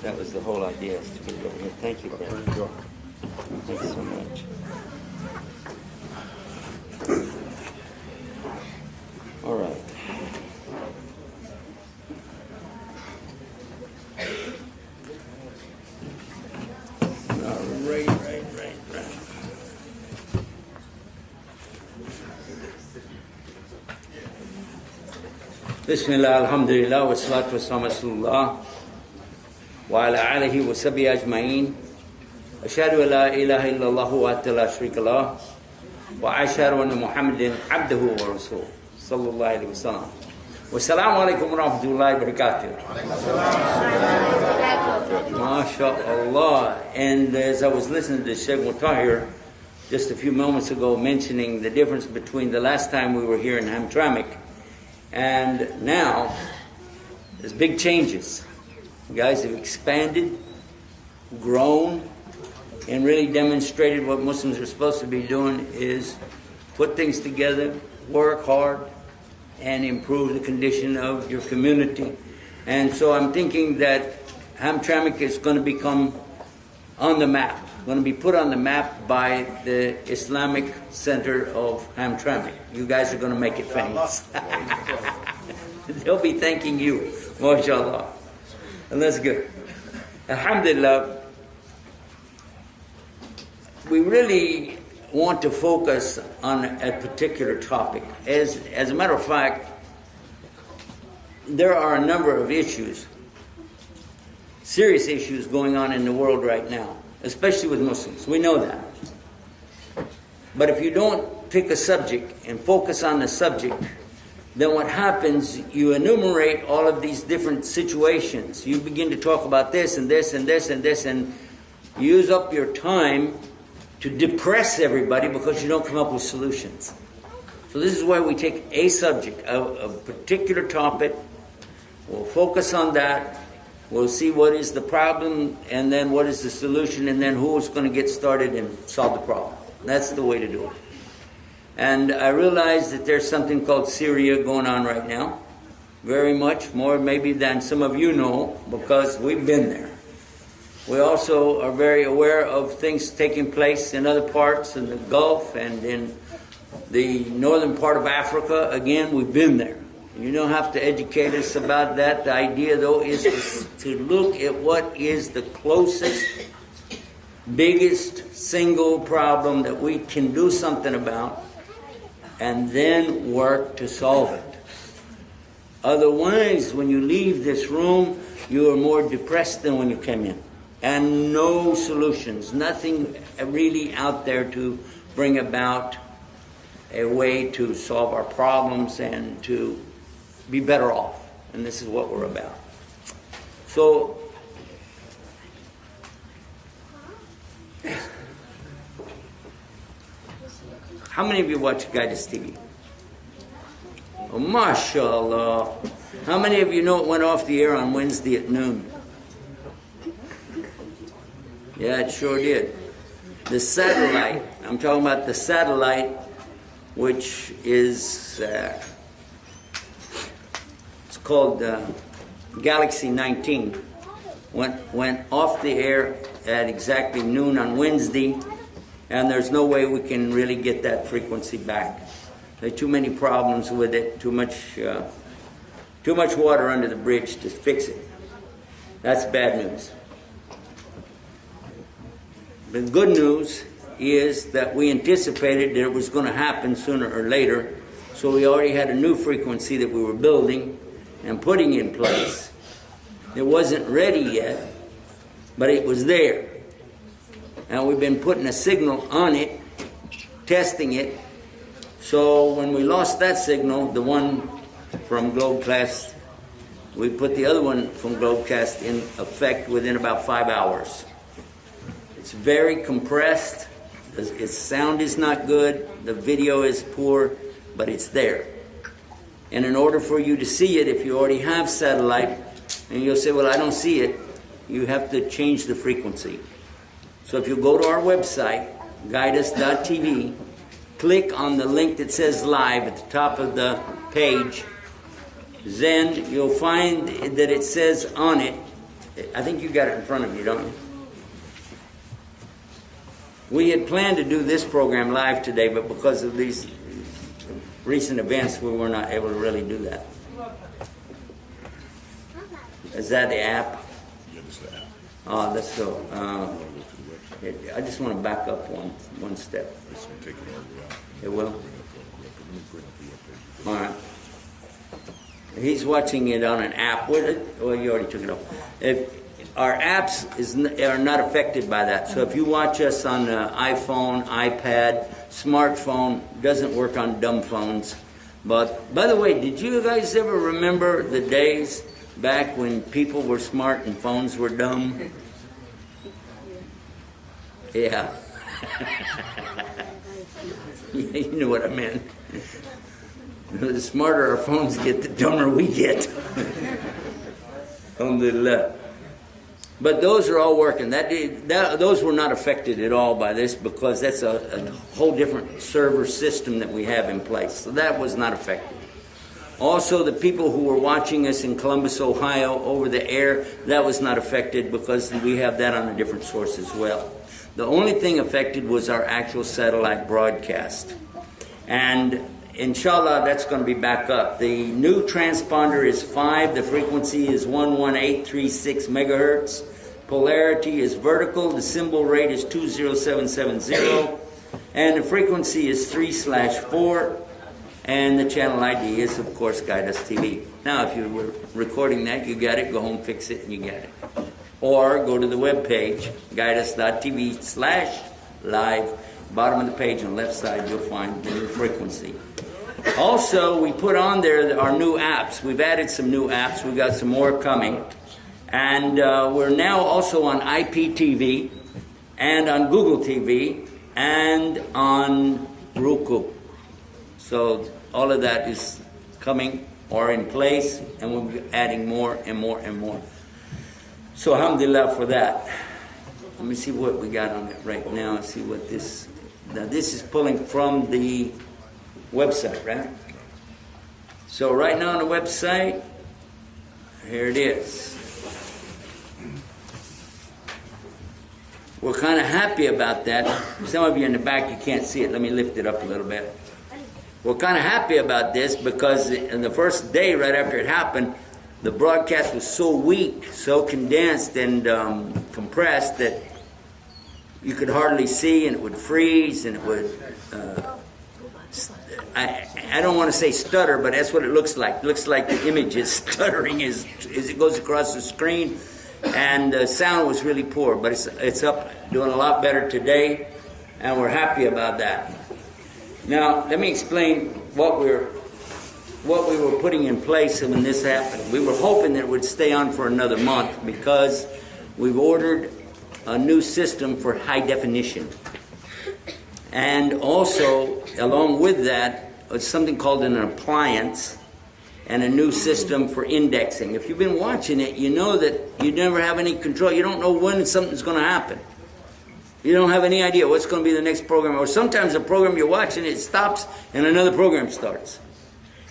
That was the whole idea. Is to get over here. Thank you, brother. Thank you so much. All right. Right. Bismillah, alhamdulillah, wa salatu wa salam rasulullah wa ala alihi wa sahbihi ajma'in. Ashhadu an la ilaha illallah wahdahu la sharika lah wa ashhadu anna Muhammadan abduhu wa rasuluhu sallallahu alaihi wasallam. Wa assalamu alaikum wa rahmatullahi wa barakatuh. MashaAllah. And as I was listening to Sheikh Mutahir just a few moments ago mentioning the difference between the last time we were here in Hamtramck and now, there's big changes. You guys have expanded, grown, and really demonstrated what Muslims are supposed to be doing is put things together, work hard, and improve the condition of your community. And so I'm thinking that Hamtramck is going to become on the map, going to be put on the map by the Islamic Center of Hamtramck. You guys are going to make it famous. They'll be thanking you, mashallah. And that's good. Alhamdulillah, we really want to focus on a particular topic. As a matter of fact, there are a number of issues, serious issues going on in the world right now, especially with Muslims. We know that. But if you don't pick a subject and focus on the subject, then what happens, you enumerate all of these different situations. You begin to talk about this and this and this and this and use up your time to depress everybody because you don't come up with solutions. So this is why we take a subject, a particular topic, we'll focus on that, we'll see what is the problem and then what is the solution and then who's going to get started and solve the problem. That's the way to do it. And I realize that there's something called Syria going on right now. Very much more maybe than some of you know because we've been there. We also are very aware of things taking place in other parts in the Gulf and in the northern part of Africa. Again, we've been there. You don't have to educate us about that. The idea, though, is to look at what is the closest, biggest single problem that we can do something about and then work to solve it. Otherwise, when you leave this room, you are more depressed than when you came in. And no solutions, nothing really out there to bring about a way to solve our problems and to be better off. And this is what we're about. So, how many of you watch Guidance TV? Oh, mashallah. How many of you know it went off the air on Wednesday at noon? Yeah, it sure did. The satellite, I'm talking about the satellite, which is, it's called Galaxy 19, went off the air at exactly noon on Wednesday, and there's no way we can really get that frequency back. There are too many problems with it, too much water under the bridge to fix it. That's bad news. The good news is that we anticipated that it was going to happen sooner or later, so we already had a new frequency that we were building and putting in place. It wasn't ready yet, but it was there. And we've been putting a signal on it, testing it. So when we lost that signal, the one from Globecast, we put the other one from Globecast in effect within about 5 hours. It's very compressed. Its sound is not good. The video is poor, but it's there. And in order for you to see it, if you already have satellite, and you'll say, well, I don't see it, you have to change the frequency. So if you go to our website, guideus.tv, click on the link that says live at the top of the page, then you'll find that it says on it, I think you got it in front of you, don't you? We had planned to do this program live today, but because of these recent events, we were not able to really do that. Is that the app? Yeah, that's the app. Oh, let's go. I just want to back up one step. It's going to take it all the way out. It will? Let me bring up the webpage. All right. He's watching it on an app. Well, you already took it off. Our apps are not affected by that. So if you watch us on iPhone, iPad, smartphone, doesn't work on dumb phones. But, by the way, did you guys ever remember the days back when people were smart and phones were dumb? Yeah. You know what I meant. The smarter our phones get, the dumber we get. Alhamdulillah. But those are all working. Those were not affected at all by this because that's a whole different server system that we have in place. So that was not affected. Also, the people who were watching us in Columbus, Ohio, over the air, that was not affected because we have that on a different source as well. The only thing affected was our actual satellite broadcast. And inshallah, that's going to be back up. The new transponder is 5. The frequency is 11836 megahertz. Polarity is vertical. The symbol rate is 20770. And the frequency is 3/4. And the channel ID is, of course, Guide Us TV. Now, if you were recording that, you got it. Go home, fix it, and you get it. Or go to the webpage, guideus.tv/live. Bottom of the page on the left side, you'll find the new frequency. Also, we put on there our new apps. We've added some new apps. We've got some more coming. And we're now also on IPTV and on Google TV and on Roku. So all of that is coming or in place, and we'll be adding more and more and more. So alhamdulillah for that. Let me see what we got on it right now. See what this... Now this is pulling from the website, right? So right now on the website, here it is. We're kind of happy about that. Some of you in the back, you can't see it. Let me lift it up a little bit. We're kind of happy about this because in the first day right after it happened, the broadcast was so weak, so condensed and compressed that you could hardly see, and it would freeze, and it would, I don't want to say stutter, but that's what it looks like. It looks like the image is stuttering as it goes across the screen, and the sound was really poor, but it's up, doing a lot better today, and we're happy about that. Now, let me explain what we were putting in place when this happened. We were hoping that it would stay on for another month because we've ordered a new system for high definition. And also, along with that, something called an appliance and a new system for indexing. If you've been watching it, you know that you never have any control. You don't know when something's going to happen. You don't have any idea what's going to be the next program. Or sometimes the program you're watching, it stops and another program starts.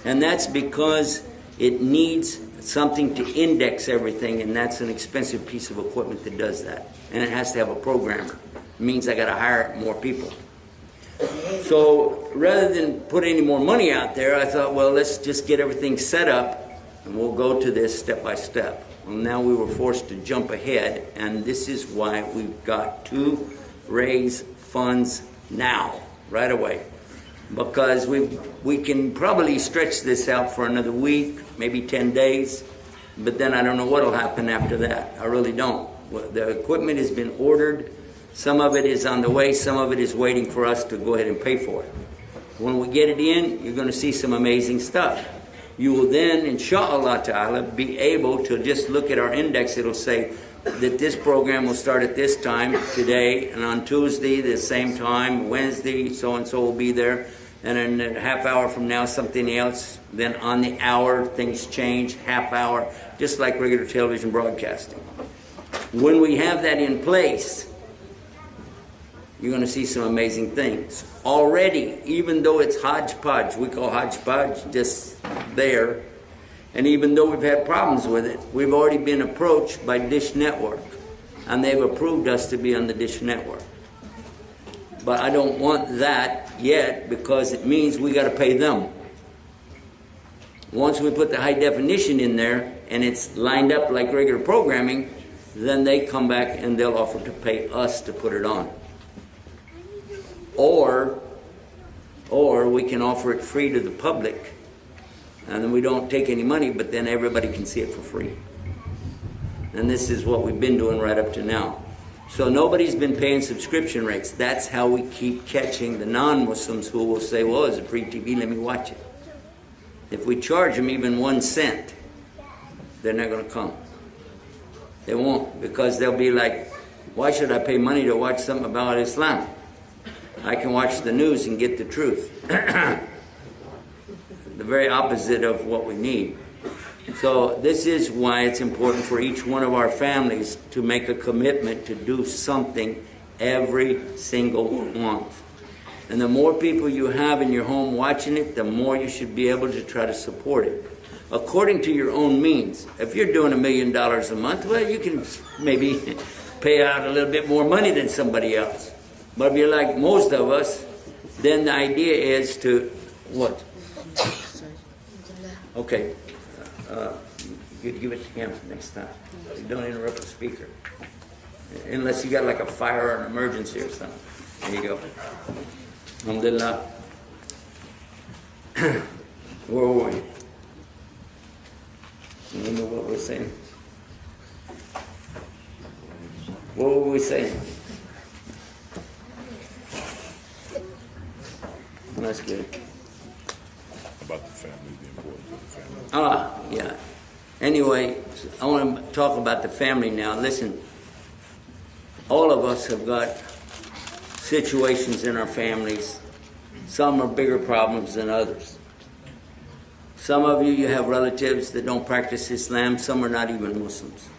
And that's because it needs something to index everything, and that's an expensive piece of equipment that does that. And it has to have a programmer. It means I got to hire more people. So rather than put any more money out there, I thought, well, let's just get everything set up, and we'll go to this step by step. Well, now we were forced to jump ahead, and this is why we've got to raise funds now, right away. Because we can probably stretch this out for another week, maybe 10 days, but then I don't know what will happen after that. I really don't. The equipment has been ordered. Some of it is on the way. Some of it is waiting for us to go ahead and pay for it. When we get it in, you're going to see some amazing stuff. You will then, inshallah ta'ala, be able to just look at our index. It'll say that this program will start at this time today, and on Tuesday, the same time, Wednesday, so-and-so will be there. And then a half hour from now, something else. Then on the hour, things change, half hour, just like regular television broadcasting. When we have that in place, you're going to see some amazing things. Already, even though it's hodgepodge, we call hodgepodge just there, And even though we've had problems with it, we've already been approached by Dish Network, and they've approved us to be on the Dish Network. But I don't want that yet because it means we got to pay them. Once we put the high definition in there and it's lined up like regular programming, then they come back and they'll offer to pay us to put it on. Or we can offer it free to the public, and then we don't take any money, but then everybody can see it for free. And this is what we've been doing right up to now. So nobody's been paying subscription rates. That's how we keep catching the non-Muslims who will say, well, it's a free TV, let me watch it. If we charge them even 1 cent, they're not going to come. They won't, because they'll be like, why should I pay money to watch something about Islam? I can watch the news and get the truth. The very opposite of what we need. So this is why it's important for each one of our families to make a commitment to do something every single month. And the more people you have in your home watching it, the more you should be able to try to support it. According to your own means. If you're doing $1 million a month, well, you can maybe pay out a little bit more money than somebody else. But if you're like most of us, then the idea is to, what? Okay. Give it to him next time. Don't interrupt the speaker. Unless you got like a fire or an emergency or something. There you go. Alhamdulillah. Where were we? You know what we're saying? What were we saying? That's good. About the family, the importance of the family. Yeah. Anyway, I want to talk about the family now. Listen, all of us have got situations in our families. Some are bigger problems than others. Some of you have relatives that don't practice Islam. Some are not even Muslims.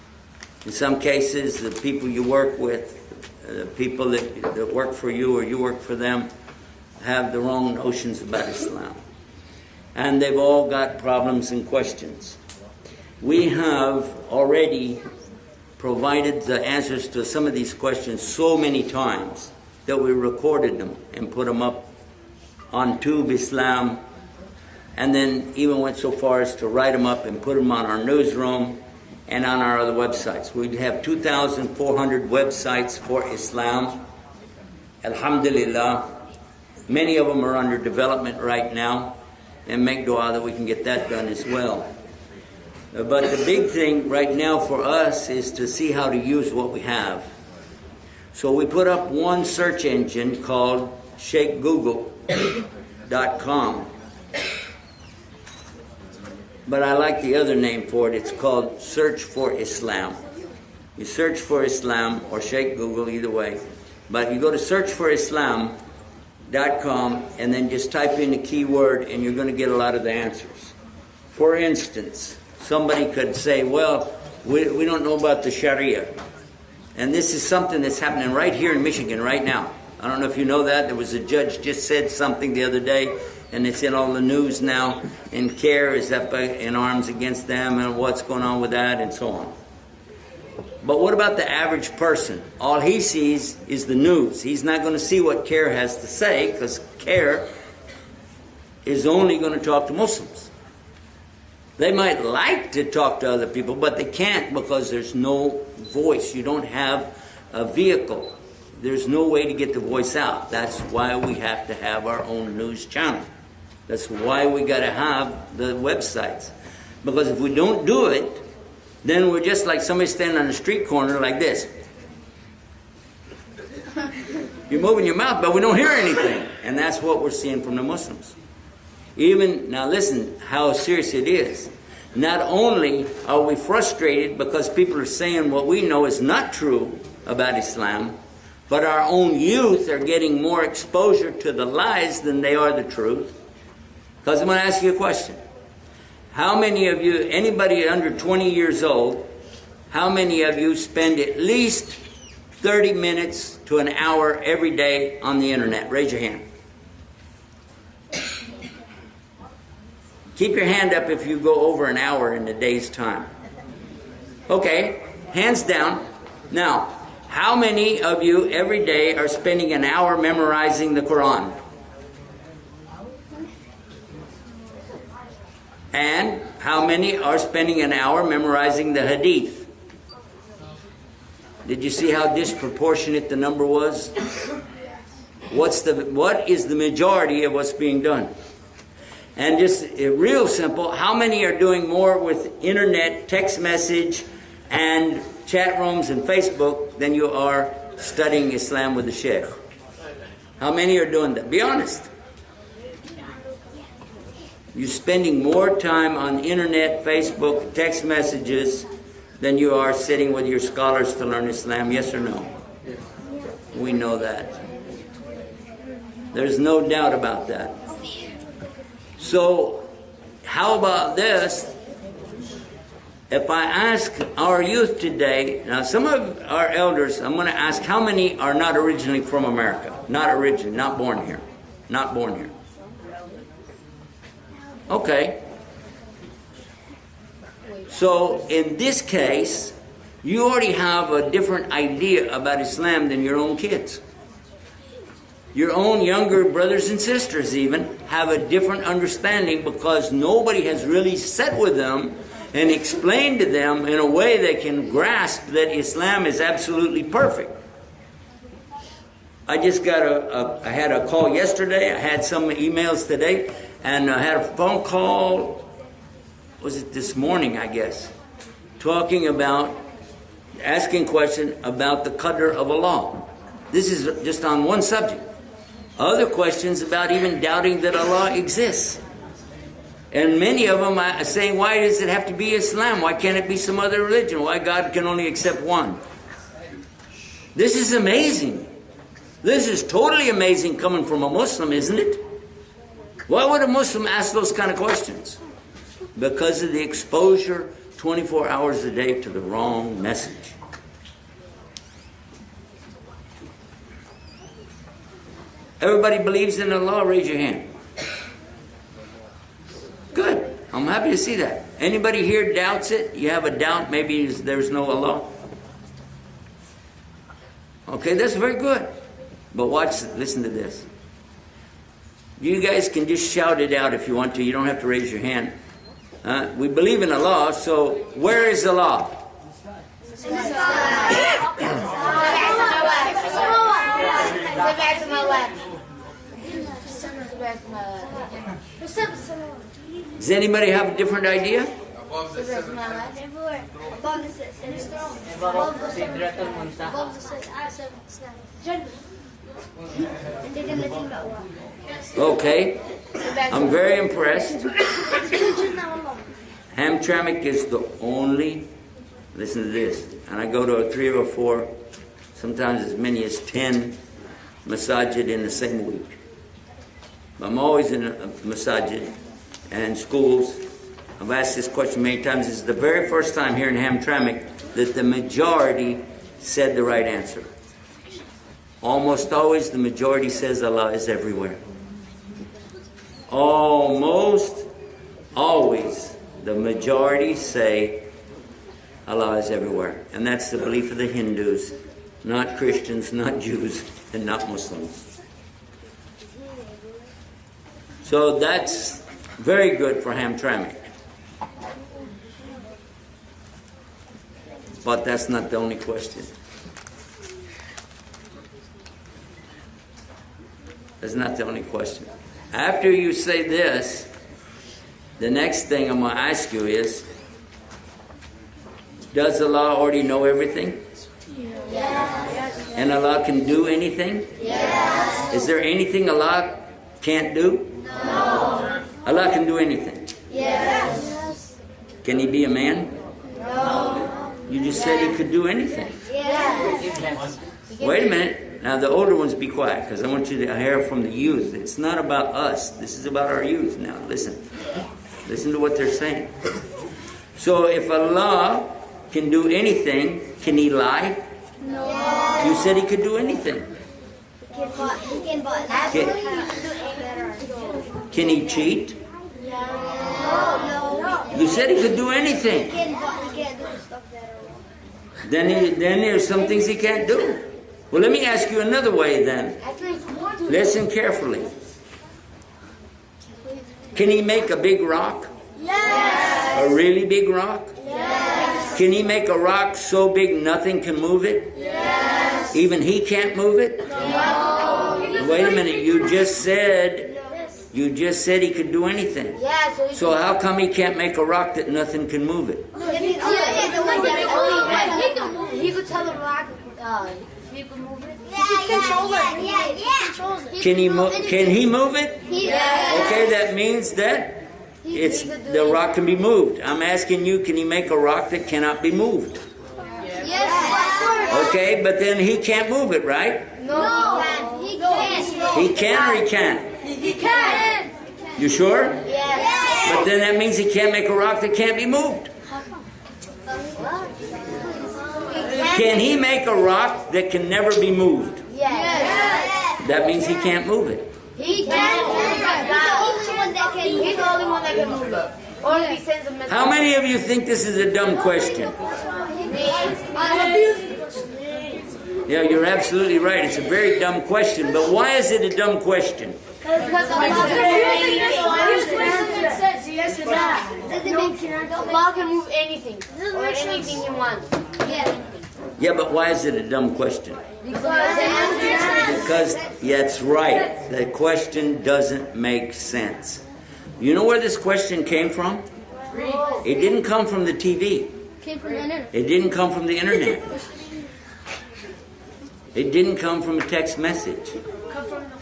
In some cases, the people you work with, the people that work for you or you work for them, have the wrong notions about Islam. And they've all got problems and questions. We have already provided the answers to some of these questions so many times that we recorded them and put them up on Tube Islam, and then even went so far as to write them up and put them on our newsroom and on our other websites. We have 2,400 websites for Islam. Alhamdulillah. Many of them are under development right now, and make dua that we can get that done as well. But the big thing right now for us is to see how to use what we have. So we put up one search engine called ShakeGoogle.com. But I like the other name for it. It's called Search for Islam. You search for Islam or Shake Google, either way. But you go to searchforislam.com and then just type in the keyword and you're going to get a lot of the answers. For instance, somebody could say, well, we don't know about the Sharia. And this is something that's happening right here in Michigan right now. I don't know if you know that. There was a judge just said something the other day, and it's in all the news now, and CARE is up in arms against them and what's going on with that and so on. But what about the average person? All he sees is the news. He's not going to see what CARE has to say, because CARE is only going to talk to Muslims. They might like to talk to other people, but they can't because there's no voice. You don't have a vehicle. There's no way to get the voice out. That's why we have to have our own news channel. That's why we got to have the websites. Because if we don't do it, then we're just like somebody standing on a street corner like this. You're moving your mouth, but we don't hear anything. And that's what we're seeing from the Muslims. Even, now listen how serious it is. Not only are we frustrated because people are saying what we know is not true about Islam, but our own youth are getting more exposure to the lies than they are the truth. Because I'm going to ask you a question. How many of you, anybody under 20 years old, how many of you spend at least 30 minutes to an hour every day on the internet? Raise your hand. Keep your hand up if you go over an hour in a day's time. Okay, hands down. Now, how many of you every day are spending an hour memorizing the Quran? And how many are spending an hour memorizing the Hadith? Did you see how disproportionate the number was? What is the majority of what's being done? And just real simple, how many are doing more with internet, text message, and chat rooms and Facebook than you are studying Islam with the Sheikh? How many are doing that? Be honest. You're spending more time on internet, Facebook, text messages than you are sitting with your scholars to learn Islam, yes or no? We know that. There's no doubt about that. So, how about this? If I ask our youth today, now some of our elders, I'm going to ask how many are not originally from America? Not originally, not born here. Not born here. Okay. So, in this case, you already have a different idea about Islam than your own kids. Your own younger brothers and sisters even have a different understanding because nobody has really sat with them and explained to them in a way they can grasp that Islam is absolutely perfect. I just got I had a call yesterday, I had some emails today, and I had a phone call, was it this morning, I guess, talking about, asking question about the qadr of Allah. This is just on one subject. Other questions about even doubting that Allah exists. And many of them are saying, why does it have to be Islam? Why can't it be some other religion? Why God can only accept one? This is amazing. This is totally amazing coming from a Muslim, isn't it? Why would a Muslim ask those kind of questions? Because of the exposure 24 hours a day to the wrong message. Everybody believes in Allah, raise your hand. Good. I'm happy to see that. Anybody here doubts it? You have a doubt maybe there's no Allah? Okay, that's very good. But listen to this. You guys can just shout it out if you want to. You don't have to raise your hand. We believe in Allah, so where is Allah? Does anybody have a different idea? Okay, I'm very impressed. Hamtramck is the only, listen to this, and I go to 3 or 4, sometimes as many as 10 masajid in the same week. I'm always in a masajid and schools. I've asked this question many times. This is the very first time here in Hamtramck that the majority said the right answer. Almost always the majority says Allah is everywhere. Almost always the majority say Allah is everywhere. And that's the belief of the Hindus, not Christians, not Jews, and not Muslims. So that's very good for Hamtramck. But that's not the only question. That's not the only question. After you say this, the next thing I'm going to ask you is, does Allah already know everything? Yes. And Allah can do anything? Yes. Is there anything Allah can't do? No. Allah can do anything? Yes. Can He be a man? No. You just said He could do anything. Yes. Wait a minute. Now the older ones, be quiet, because I want you to hear from the youth. It's not about us. This is about our youth now. Listen. Listen to what they're saying. So if Allah can do anything, can He lie? No. You said He could do anything. Can He cheat? No. You said he could do anything. He can't do stuff that are wrong. Then there's some things he can't do. Well, let me ask you another way then. Listen carefully. Can he make a big rock? Yes. A really big rock? Yes. Can he make a rock so big nothing can move it? Yes. Even he can't move it? No. Wait a minute, you just said he could do anything. Yeah, So how come he can't make a rock that nothing can move it? He could tell the rock if he could move it. He could control it. Can he move it? Yeah. Okay, that means that the rock can be moved. I'm asking you, can he make a rock that cannot be moved? Yes. Okay, but then he can't move it, right? No. He can't. He can or he can't? He can. You sure? Yes. But then that means he can't make a rock that can't be moved. Can he make a rock that can never be moved? Yes. That means he can't move it. He can. He's the only one that can move it. Or if he sends a message. How many of you think this is a dumb question? Yeah, you're absolutely right. It's a very dumb question. But why is it a dumb question? Because the law can move anything. Or anything he wants. Yeah, but why is it a dumb question? Because that's right. The question doesn't make sense. You know where this question came from? It didn't come from the TV. It didn't come from the internet. It didn't come from a text message.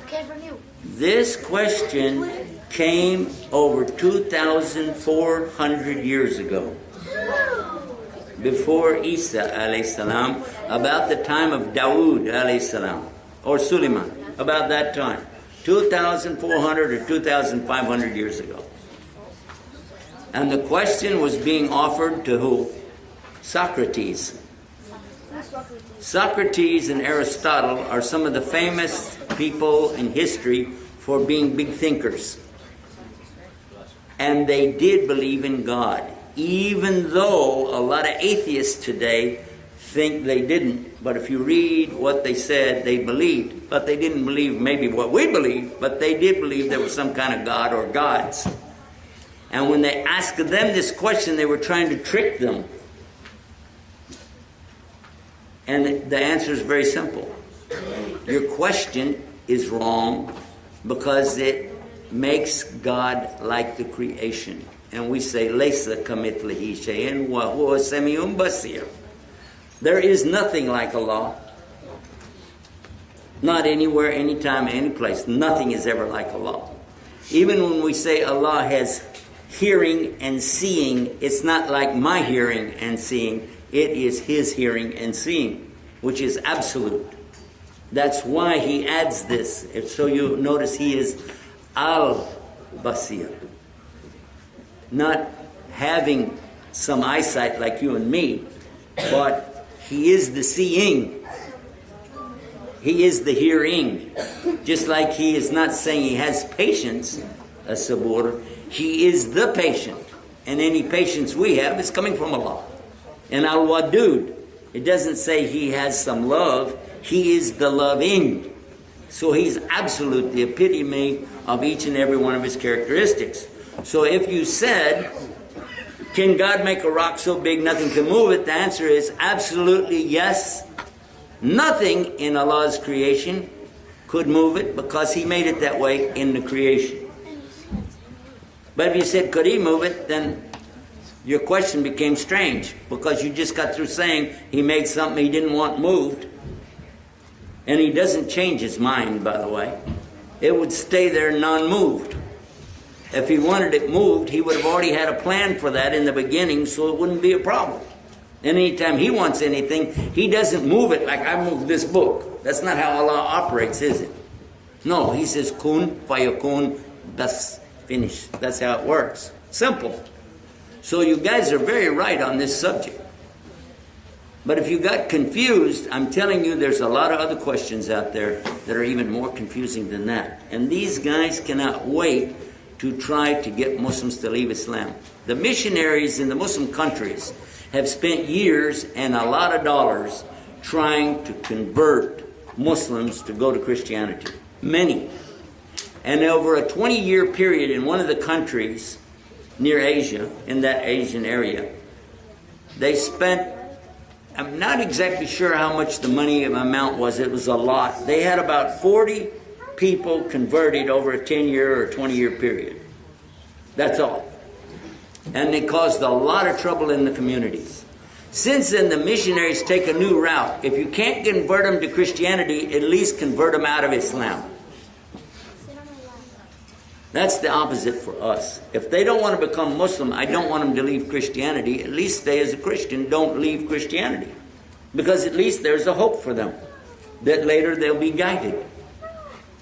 Came from you. This question came over 2,400 years ago. Before Isa alayhi salam, about the time of Dawood alayhi salam, or Suleiman, about that time, 2,400 or 2,500 years ago. And the question was being offered to who? Socrates. Socrates and Aristotle are some of the famous people in history for being big thinkers. And they did believe in God, even though a lot of atheists today think they didn't. But if you read what they said, they believed. But they didn't believe maybe what we believe, but they did believe there was some kind of God or gods. And when they asked them this question, they were trying to trick them. And the answer is very simple. Your question is wrong because it makes God like the creation. And we say, Laysa kamithlihi shay'un wa huwa sami'un basir. There is nothing like Allah. Not anywhere, anytime, any place. Nothing is ever like Allah. Even when we say Allah has hearing and seeing, it's not like my hearing and seeing. It is His hearing and seeing, which is absolute. That's why He adds this. So you notice He is Al-Basir. Not having some eyesight like you and me, but He is the seeing. He is the hearing. Just like He is not saying He has patience, a sabur, He is the patient. And any patience we have is coming from Allah. And Al-Wadud, it doesn't say He has some love. He is the loving. So He's absolute, the epitome of each and every one of His characteristics. So if you said, can God make a rock so big nothing can move it? The answer is absolutely yes. Nothing in Allah's creation could move it because He made it that way in the creation. But if you said, could He move it? Then your question became strange because you just got through saying He made something He didn't want moved. And He doesn't change His mind, by the way. It would stay there non-moved. If He wanted it moved, He would have already had a plan for that in the beginning, so it wouldn't be a problem. And anytime He wants anything, He doesn't move it like I moved this book. That's not how Allah operates, is it? No, He says, kun fayakun, that's finished. That's how it works. Simple. So you guys are very right on this subject. But if you got confused, I'm telling you there's a lot of other questions out there that are even more confusing than that. And these guys cannot wait to try to get Muslims to leave Islam. The missionaries in the Muslim countries have spent years and a lot of dollars trying to convert Muslims to go to Christianity. Many. And over a 20-year period in one of the countries near Asia, in that Asian area, they spent, I'm not exactly sure how much the money amount was, it was a lot. They had about 40 people converted over a 10-year or 20-year period. That's all. And they caused a lot of trouble in the communities. Since then, the missionaries take a new route. If you can't convert them to Christianity, at least convert them out of Islam. That's the opposite for us. If they don't want to become Muslim, I don't want them to leave Christianity. At least stay as a Christian. Don't leave Christianity. Because at least there's a hope for them. That later they'll be guided.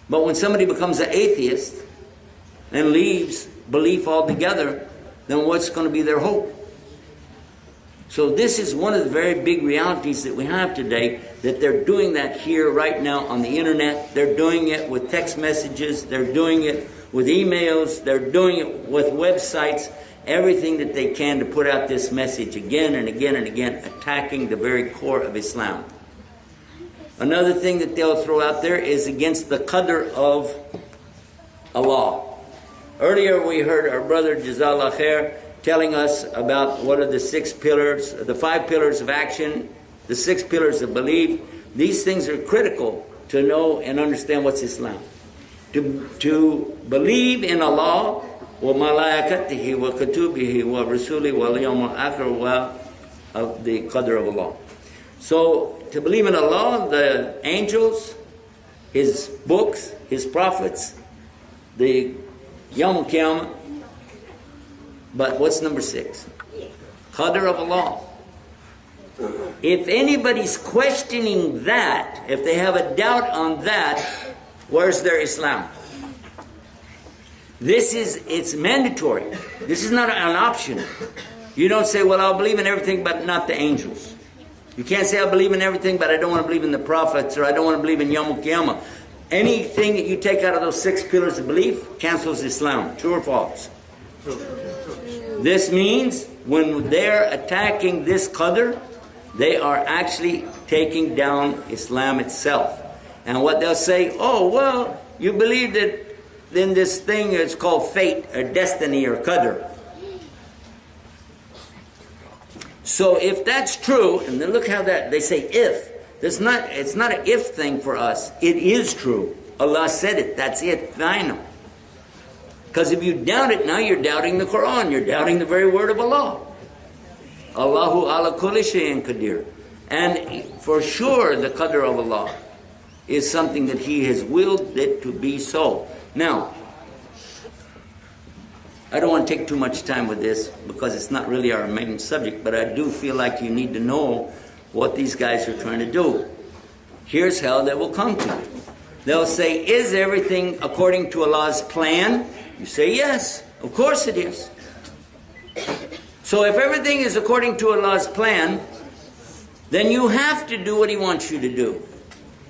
But when somebody becomes an atheist and leaves belief altogether, then what's going to be their hope? So this is one of the very big realities that we have today, that they're doing that here right now on the internet. They're doing it with text messages. They're doing it with emails. They're doing it with websites. Everything that they can to put out this message again and again and again, attacking the very core of Islam. Another thing that they'll throw out there is against the qadr of Allah. Earlier we heard our brother Jazallah Khair telling us about what are the 6 pillars, the 5 pillars of action, the 6 pillars of belief. These things are critical to know and understand what's Islam. To believe in Allah, wa malaikatihi wa kutubihi wa rasuli wal yawmil akhir wa of the qadr of Allah. So to believe in Allah, the angels, His books, His prophets, the Yawm al-Qiyamah. But what's number 6? Qadr of Allah. If anybody's questioning that, if they have a doubt on that, where's their Islam? It's mandatory. This is not an option. You don't say, well, I'll believe in everything but not the angels. You can't say I believe in everything but I don't want to believe in the prophets, or I don't want to believe in Yawm al-Qiyamah. Anything that you take out of those 6 pillars of belief cancels Islam. True or false? This means when they're attacking this qadr, they are actually taking down Islam itself. And what they'll say, oh, well, you believe that in this thing it's called fate or destiny or qadr. So if that's true, and then look how that, they say if. It's not an if thing for us. It is true. Allah said it. That's it. Final. Because if you doubt it, now you're doubting the Quran. You're doubting the very word of Allah. Allahu ala kulli shay'in qadir. And for sure the qadr of Allah is something that He has willed it to be so. Now, I don't want to take too much time with this because it's not really our main subject, but I do feel like you need to know what these guys are trying to do. Here's how they will come to you. They'll say, is everything according to Allah's plan? You say, yes, of course it is. So if everything is according to Allah's plan, then you have to do what He wants you to do.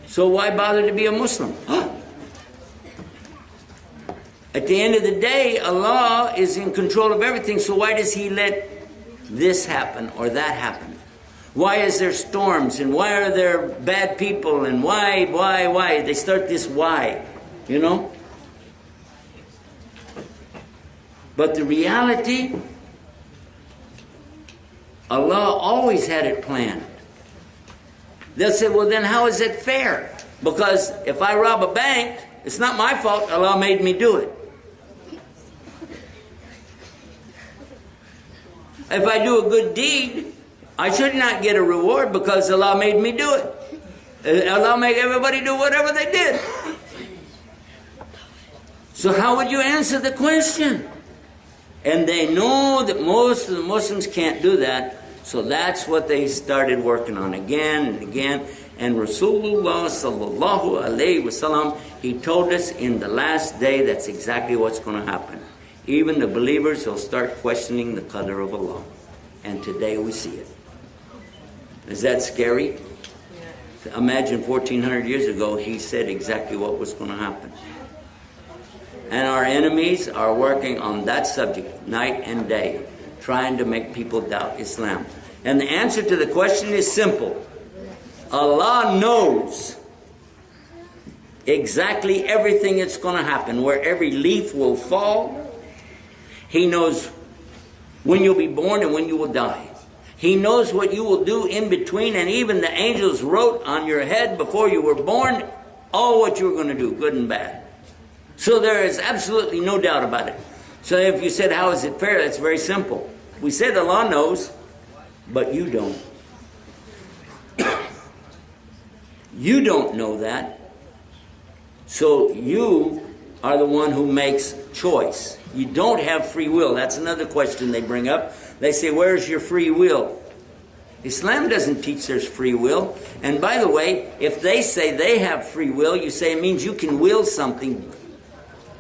So why bother to be a Muslim? At the end of the day, Allah is in control of everything, so why does He let this happen or that happen? Why is there storms, and why are there bad people, and why? They start this why, you know? But the reality, Allah always had it planned. They'll say, well then how is it fair? Because if I rob a bank, it's not my fault, Allah made me do it. If I do a good deed, I should not get a reward because Allah made me do it. Allah made everybody do whatever they did. So how would you answer the question? And they know that most of the Muslims can't do that, so that's what they started working on again and again. And Rasulullah sallallahu alaihi wasallam, he told us in the last day that's exactly what's going to happen. Even the believers will start questioning the qadr of Allah. And today we see it. Is that scary? Imagine 1400 years ago he said exactly what was going to happen. And our enemies are working on that subject night and day, trying to make people doubt Islam. And the answer to the question is simple. Allah knows exactly everything that's going to happen, where every leaf will fall. He knows when you'll be born and when you will die. He knows what you will do in between, and even the angels wrote on your head before you were born all what you were going to do, good and bad. So there is absolutely no doubt about it. So if you said, how is it fair? That's very simple. We said Allah knows, but you don't. You don't know that. So you are the one who makes choice. You don't have free will. That's another question they bring up. They say, where's your free will? Islam doesn't teach there's free will. And by the way, if they say they have free will, you say it means you can will something.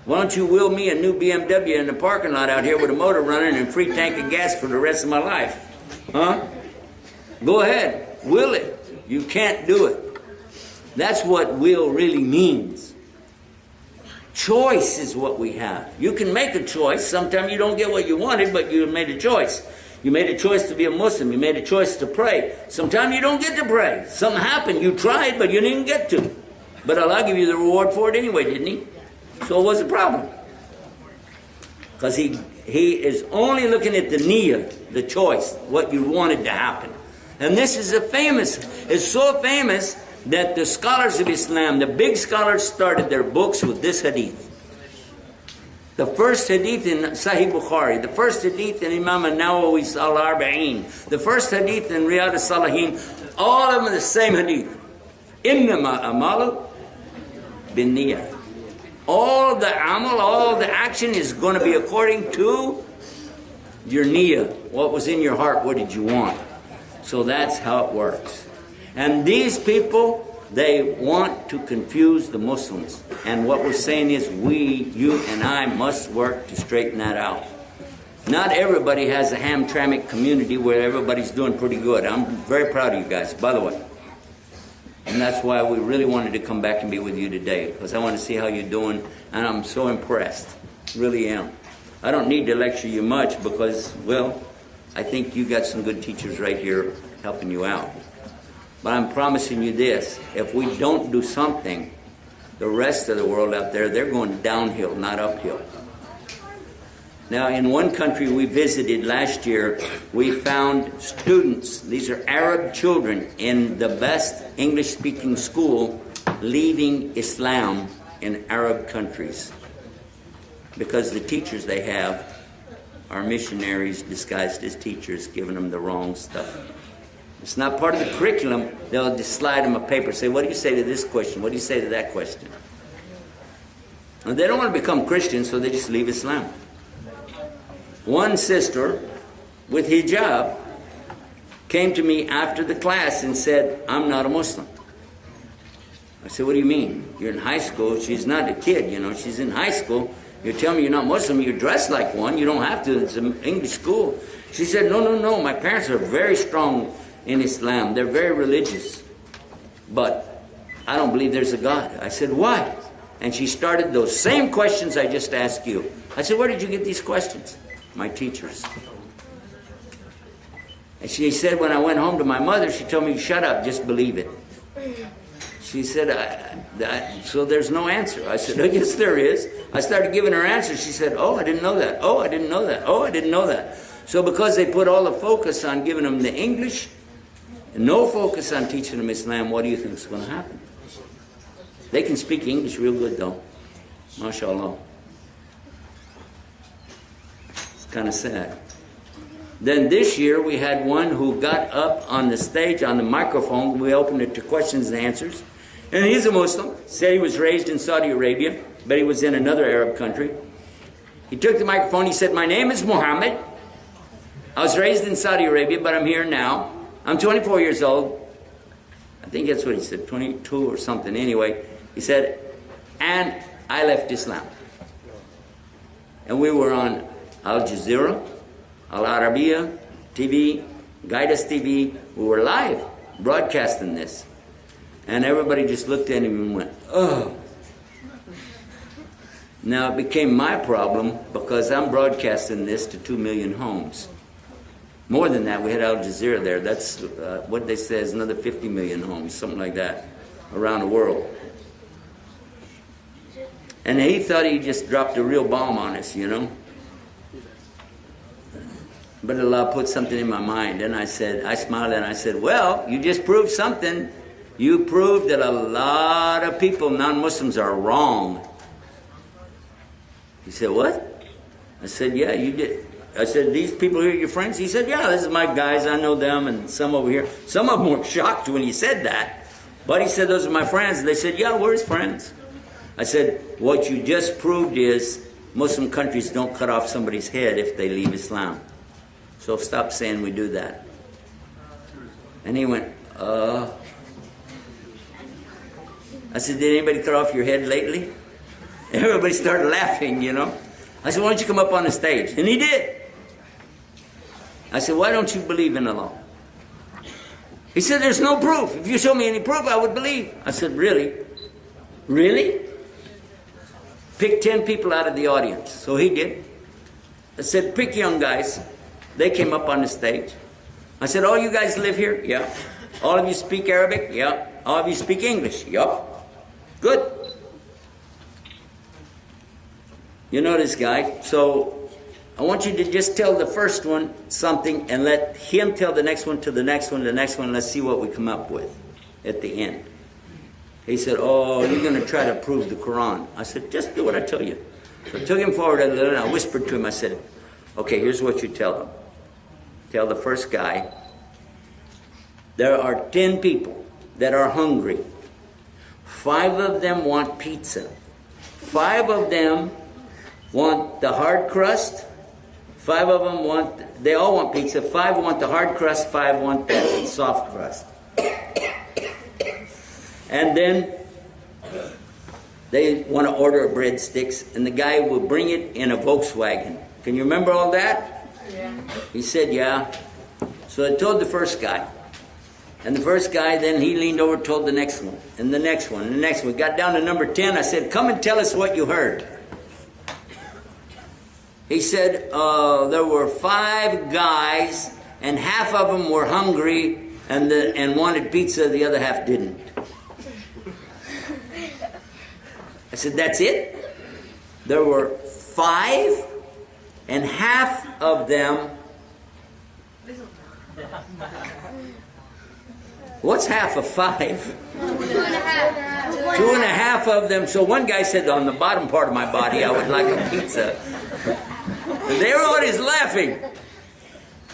Why don't you will me a new BMW in the parking lot out here with a motor running and a free tank of gas for the rest of my life? Huh? Go ahead. Will it. You can't do it. That's what will really means. Choice is what we have. You can make a choice. Sometimes you don't get what you wanted, but you made a choice. You made a choice to be a Muslim. You made a choice to pray. Sometimes you don't get to pray. Something happened. You tried, but you didn't get to. But Allah gave you the reward for it anyway, didn't He? So what's the problem? Because he is only looking at the niyyah, the choice, what you wanted to happen. And this is it's so famous that the scholars of Islam, the big scholars, started their books with this hadith. The first hadith in Sahih Bukhari, the first hadith in Imam al-Nawawi's Al-Arba'in, the first hadith in Riyadh al-Salihin, all of them are the same hadith. Innama amalu bin niyyah. All the amal, all the action is going to be according to your niyyah. What was in your heart, what did you want? So that's how it works. And these people, they want to confuse the Muslims. And what we're saying is you and I must work to straighten that out. Not everybody has a Hamtramck community where everybody's doing pretty good. I'm very proud of you guys, by the way. And that's why we really wanted to come back and be with you today, because I want to see how you're doing, and I'm so impressed. Really am. I don't need to lecture you much because, well, I think you got some good teachers right here helping you out. But I'm promising you this, if we don't do something, the rest of the world out there, they're going downhill, not uphill. Now, in one country we visited last year, we found students, these are Arab children, in the best English-speaking school, leaving Islam in Arab countries. Because the teachers they have are missionaries disguised as teachers, giving them the wrong stuff. It's not part of the curriculum. They'll just slide them a paper, say, what do you say to this question? What do you say to that question? And they don't want to become Christians, so they just leave Islam. One sister with hijab came to me after the class and said, I'm not a Muslim. I said, what do you mean? You're in high school. She's not a kid, she's in high school. You're telling me you're not Muslim. You're dressed like one. You don't have to. It's an English school. She said, no. My parents are very strong in Islam. They're very religious. But I don't believe there's a God. I said, why? And she started those same questions I just asked you. I said, where did you get these questions? My teachers. And she said, when I went home to my mother, she told me, shut up, just believe it. She said, so there's no answer. I said, oh, yes, there is. I started giving her answers. She said, oh, I didn't know that. Oh, I didn't know that. Oh, I didn't know that. So because they put all the focus on giving them the English, and no focus on teaching them Islam, what do you think is going to happen? They can speak English real good, though. MashaAllah. It's kind of sad. Then this year we had one who got up on the stage, on the microphone. We opened it to questions and answers. And he's a Muslim. Said he was raised in Saudi Arabia, but he was in another Arab country. He took the microphone. He said, my name is Muhammad. I was raised in Saudi Arabia, but I'm here now. I'm 24 years old. I think that's what he said, 22 or something. Anyway, he said, and I left Islam. And we were on Al Jazeera, Al Arabiya TV, Guidance TV. We were live broadcasting this. And everybody just looked at him and went, oh. Now, it became my problem because I'm broadcasting this to 2 million homes. More than that, we had Al Jazeera there. That's what they say is another 50 million homes, something like that, around the world. And he thought he just dropped a real bomb on us, you know. But Allah put something in my mind, and I smiled and I said, well, you just proved something. You proved that a lot of people, non-Muslims, are wrong. He said, what? I said, yeah, you did. I said, these people here are your friends? He said, yeah, this is my guys, I know them, and some over here. Some of them were shocked when he said that. But he said, those are my friends. And they said, yeah, we're his friends. I said, what you just proved is Muslim countries don't cut off somebody's head if they leave Islam. So stop saying we do that. And he went, I said, did anybody cut off your head lately? Everybody started laughing, you know. I said, why don't you come up on the stage? And he did. I said, why don't you believe in Allah? He said, there's no proof. If you show me any proof, I would believe. I said, really? Really? Pick 10 people out of the audience. So he did. I said, pick young guys. They came up on the stage. I said, all you guys live here? Yeah. All of you speak Arabic? Yeah. All of you speak English? Yup. Good. You know this guy. So I want you to just tell the first one something and let him tell the next one to the next one, the next one. Let's see what we come up with at the end. He said, oh, you're going to try to prove the Quran. I said, just do what I tell you. So I took him forward a little and I whispered to him. I said, okay, here's what you tell them. Tell the first guy, there are 10 people that are hungry. 5 of them want pizza. 5 of them want the hard crust. 5 of them they all want pizza. 5 want the hard crust, 5 want the soft crust. And then they want to order breadsticks, and the guy will bring it in a Volkswagen. Can you remember all that? Yeah. He said, yeah. So I told the first guy. And the first guy, then he leaned over and told the next one, and the next one, and the next one. Got down to number 10. I said, come and tell us what you heard. He said, there were 5 guys, and half of them were hungry and wanted pizza, the other half didn't. I said, that's it? There were 5, and half of them... What's half of 5? 2.5. 2.5 of them. So one guy said, on the bottom part of my body, I would like a pizza. And everybody's laughing.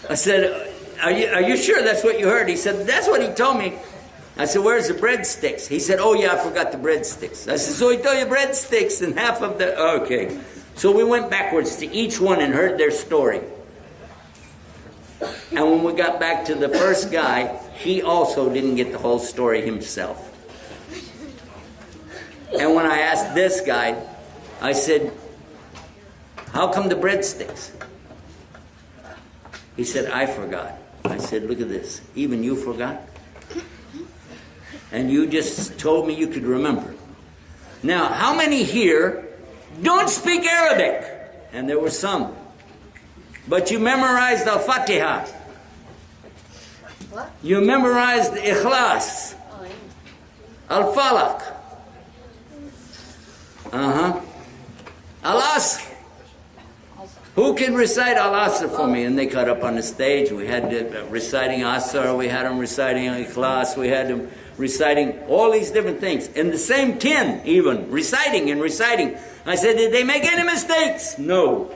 I said, are you sure that's what you heard? He said, that's what he told me. I said, where's the breadsticks? He said, oh yeah, I forgot the breadsticks. I said, so he told you breadsticks and half of the... Okay. So we went backwards to each one and heard their story. And when we got back to the first guy, he also didn't get the whole story himself. And when I asked this guy, I said, how come the breadsticks? He said, I forgot. I said, look at this. Even you forgot? And you just told me you could remember. Now, how many here don't speak Arabic? And there were some. But you memorized Al-Fatiha. What? You memorized Ikhlas. Oh, yeah. Al-Falaq. Al-Asr. Who can recite Al-Asr for me? And they got up on the stage. We had them reciting Asr. We had them reciting Ikhlas. We had them reciting all these different things. And the same 10 even, reciting and reciting. I said, did they make any mistakes? No.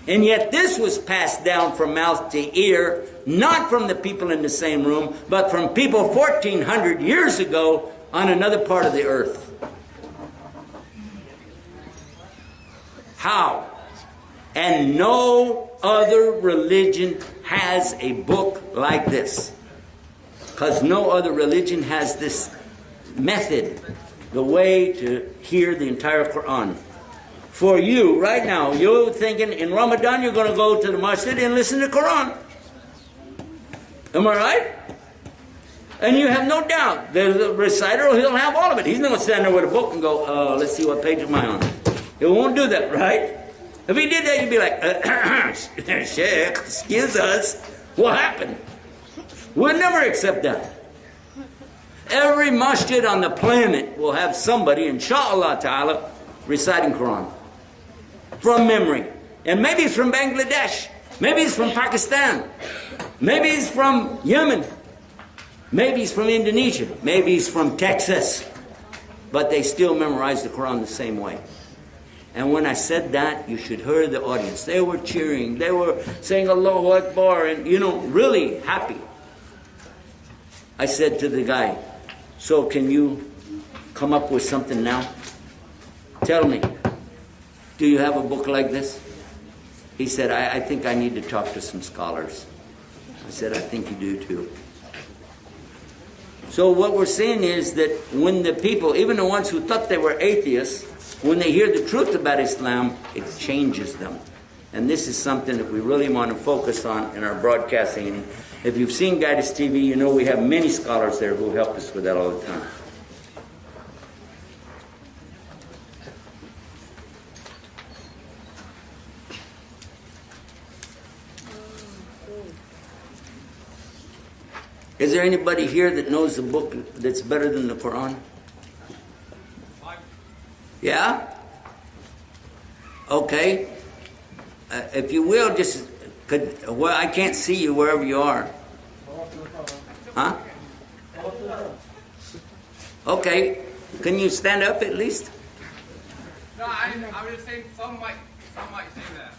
And yet this was passed down from mouth to ear, not from the people in the same room, but from people 1,400 years ago on another part of the earth. How? And no other religion has a book like this. Because no other religion has this method, the way to hear the entire Quran. For you, right now, you're thinking in Ramadan you're going to go to the masjid and listen to Quran. Am I right? And you have no doubt, there's a reciter, he'll have all of it. He's not going to stand there with a book and go, let's see what page am I on. It won't do that, right? If he did that, you'd be like, Sheikh, excuse us. What happened? We'll never accept that. Every masjid on the planet will have somebody, inshallah ta'ala, reciting Quran. From memory. And maybe it's from Bangladesh. Maybe it's from Pakistan. Maybe it's from Yemen. Maybe it's from Indonesia. Maybe it's from Texas. But they still memorize the Quran the same way. And when I said that, you should hear the audience. They were cheering. They were saying Allahu Akbar and, really happy. I said to the guy, so can you come up with something now? Tell me, do you have a book like this? He said, I think I need to talk to some scholars. I said, I think you do too. So what we're saying is that when the people, even the ones who thought they were atheists, when they hear the truth about Islam, it changes them. And this is something that we really want to focus on in our broadcasting. If you've seen Guidance TV, you know we have many scholars there who help us with that all the time. Is there anybody here that knows a book that's better than the Quran? Yeah? Okay. If you will, I can't see you wherever you are. Huh? Okay. Can you stand up at least? No, I was just saying some might say that.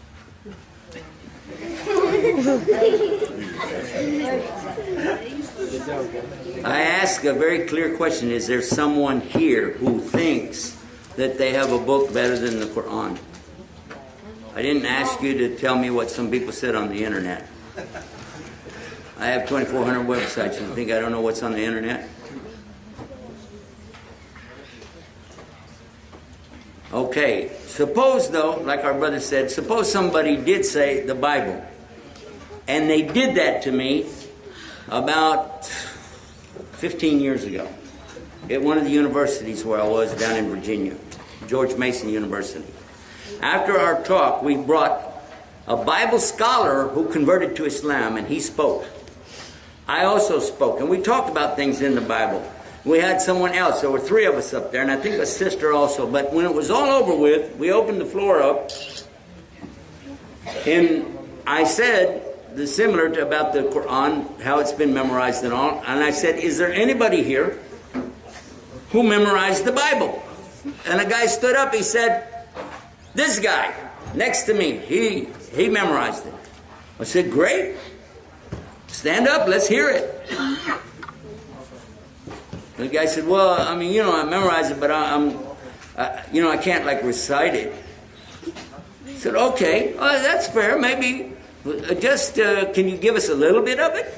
I ask a very clear question. Is there someone here who thinks that they have a book better than the Quran? I didn't ask you to tell me what some people said on the internet. I have 2,400 websites. You think I don't know what's on the internet? Okay, suppose though, like our brother said, suppose somebody did say the Bible. And they did that to me about 15 years ago at one of the universities where I was down in Virginia, George Mason University. After our talk, we brought a Bible scholar who converted to Islam, and he spoke. I also spoke, and we talked about things in the Bible. We had someone else. There were 3 of us up there, and I think a sister also. But when it was all over with, we opened the floor up, and I said the similar to about the Quran, how it's been memorized and all. And I said, is there anybody here who memorized the Bible? And a guy stood up. He said, this guy next to me, he memorized it. I said, great. Stand up. Let's hear it. The guy said, well, I mean, I memorized it, but I can't like recite it. I said, okay, that's fair. Maybe can you give us a little bit of it?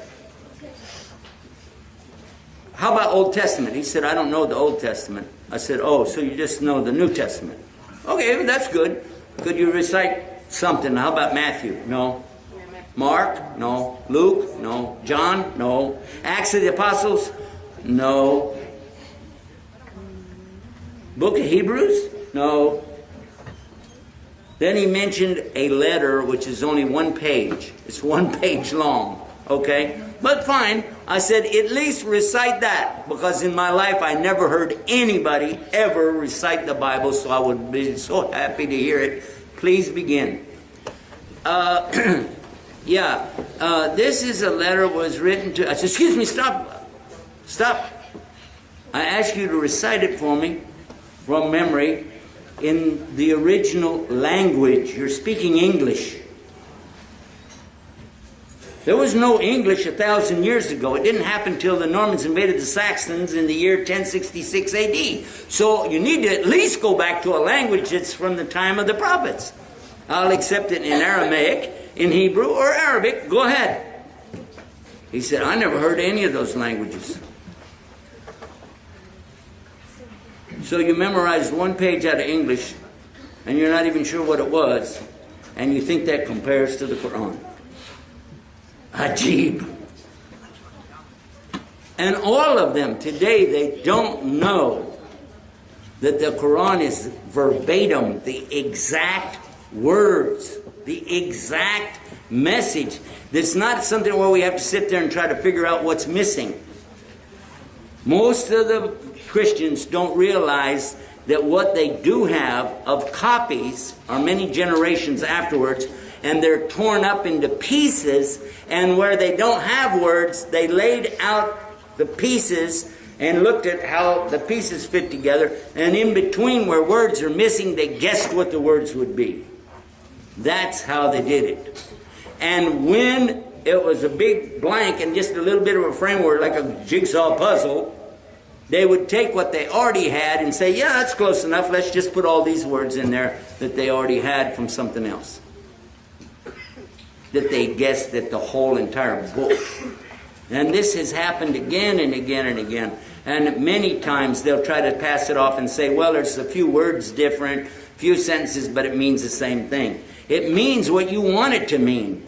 How about Old Testament? He said, I don't know the Old Testament. I said, oh, so you just know the New Testament. Okay, that's good. Could you recite something? How about Matthew? No. Mark? No. Luke? No. John? No. Acts of the Apostles? No. Book of Hebrews? No. Then he mentioned a letter which is only 1 page. It's 1 page long. Okay? But fine. I said, at least recite that. Because in my life I never heard anybody ever recite the Bible. So I would be so happy to hear it. Please begin. This is a letter was written to... I said, excuse me, stop. Stop. I ask you to recite it for me from memory in the original language. You're speaking English. There was no English 1,000 years ago. It didn't happen until the Normans invaded the Saxons in the year 1066 AD. So you need to at least go back to a language that's from the time of the prophets. I'll accept it in Aramaic, in Hebrew, or Arabic. Go ahead. He said, I never heard any of those languages. So you memorized 1 page out of English, and you're not even sure what it was, and you think that compares to the Quran. Ajib. And all of them today, they don't know that the Quran is verbatim, the exact words, the exact message. It's not something where we have to sit there and try to figure out what's missing. Most of the Christians don't realize that what they do have of copies are many generations afterwards, and they're torn up into pieces, and where they don't have words, they laid out the pieces and looked at how the pieces fit together, and in between where words are missing, they guessed what the words would be. That's how they did it. And when it was a big blank and just a little bit of a framework, like a jigsaw puzzle, they would take what they already had and say, yeah, that's close enough. Let's just put all these words in there that they already had from something else, that they guessed at the whole entire book. And this has happened again and again and again. And many times they'll try to pass it off and say, well, there's a few words different, few sentences, but it means the same thing. It means what you want it to mean.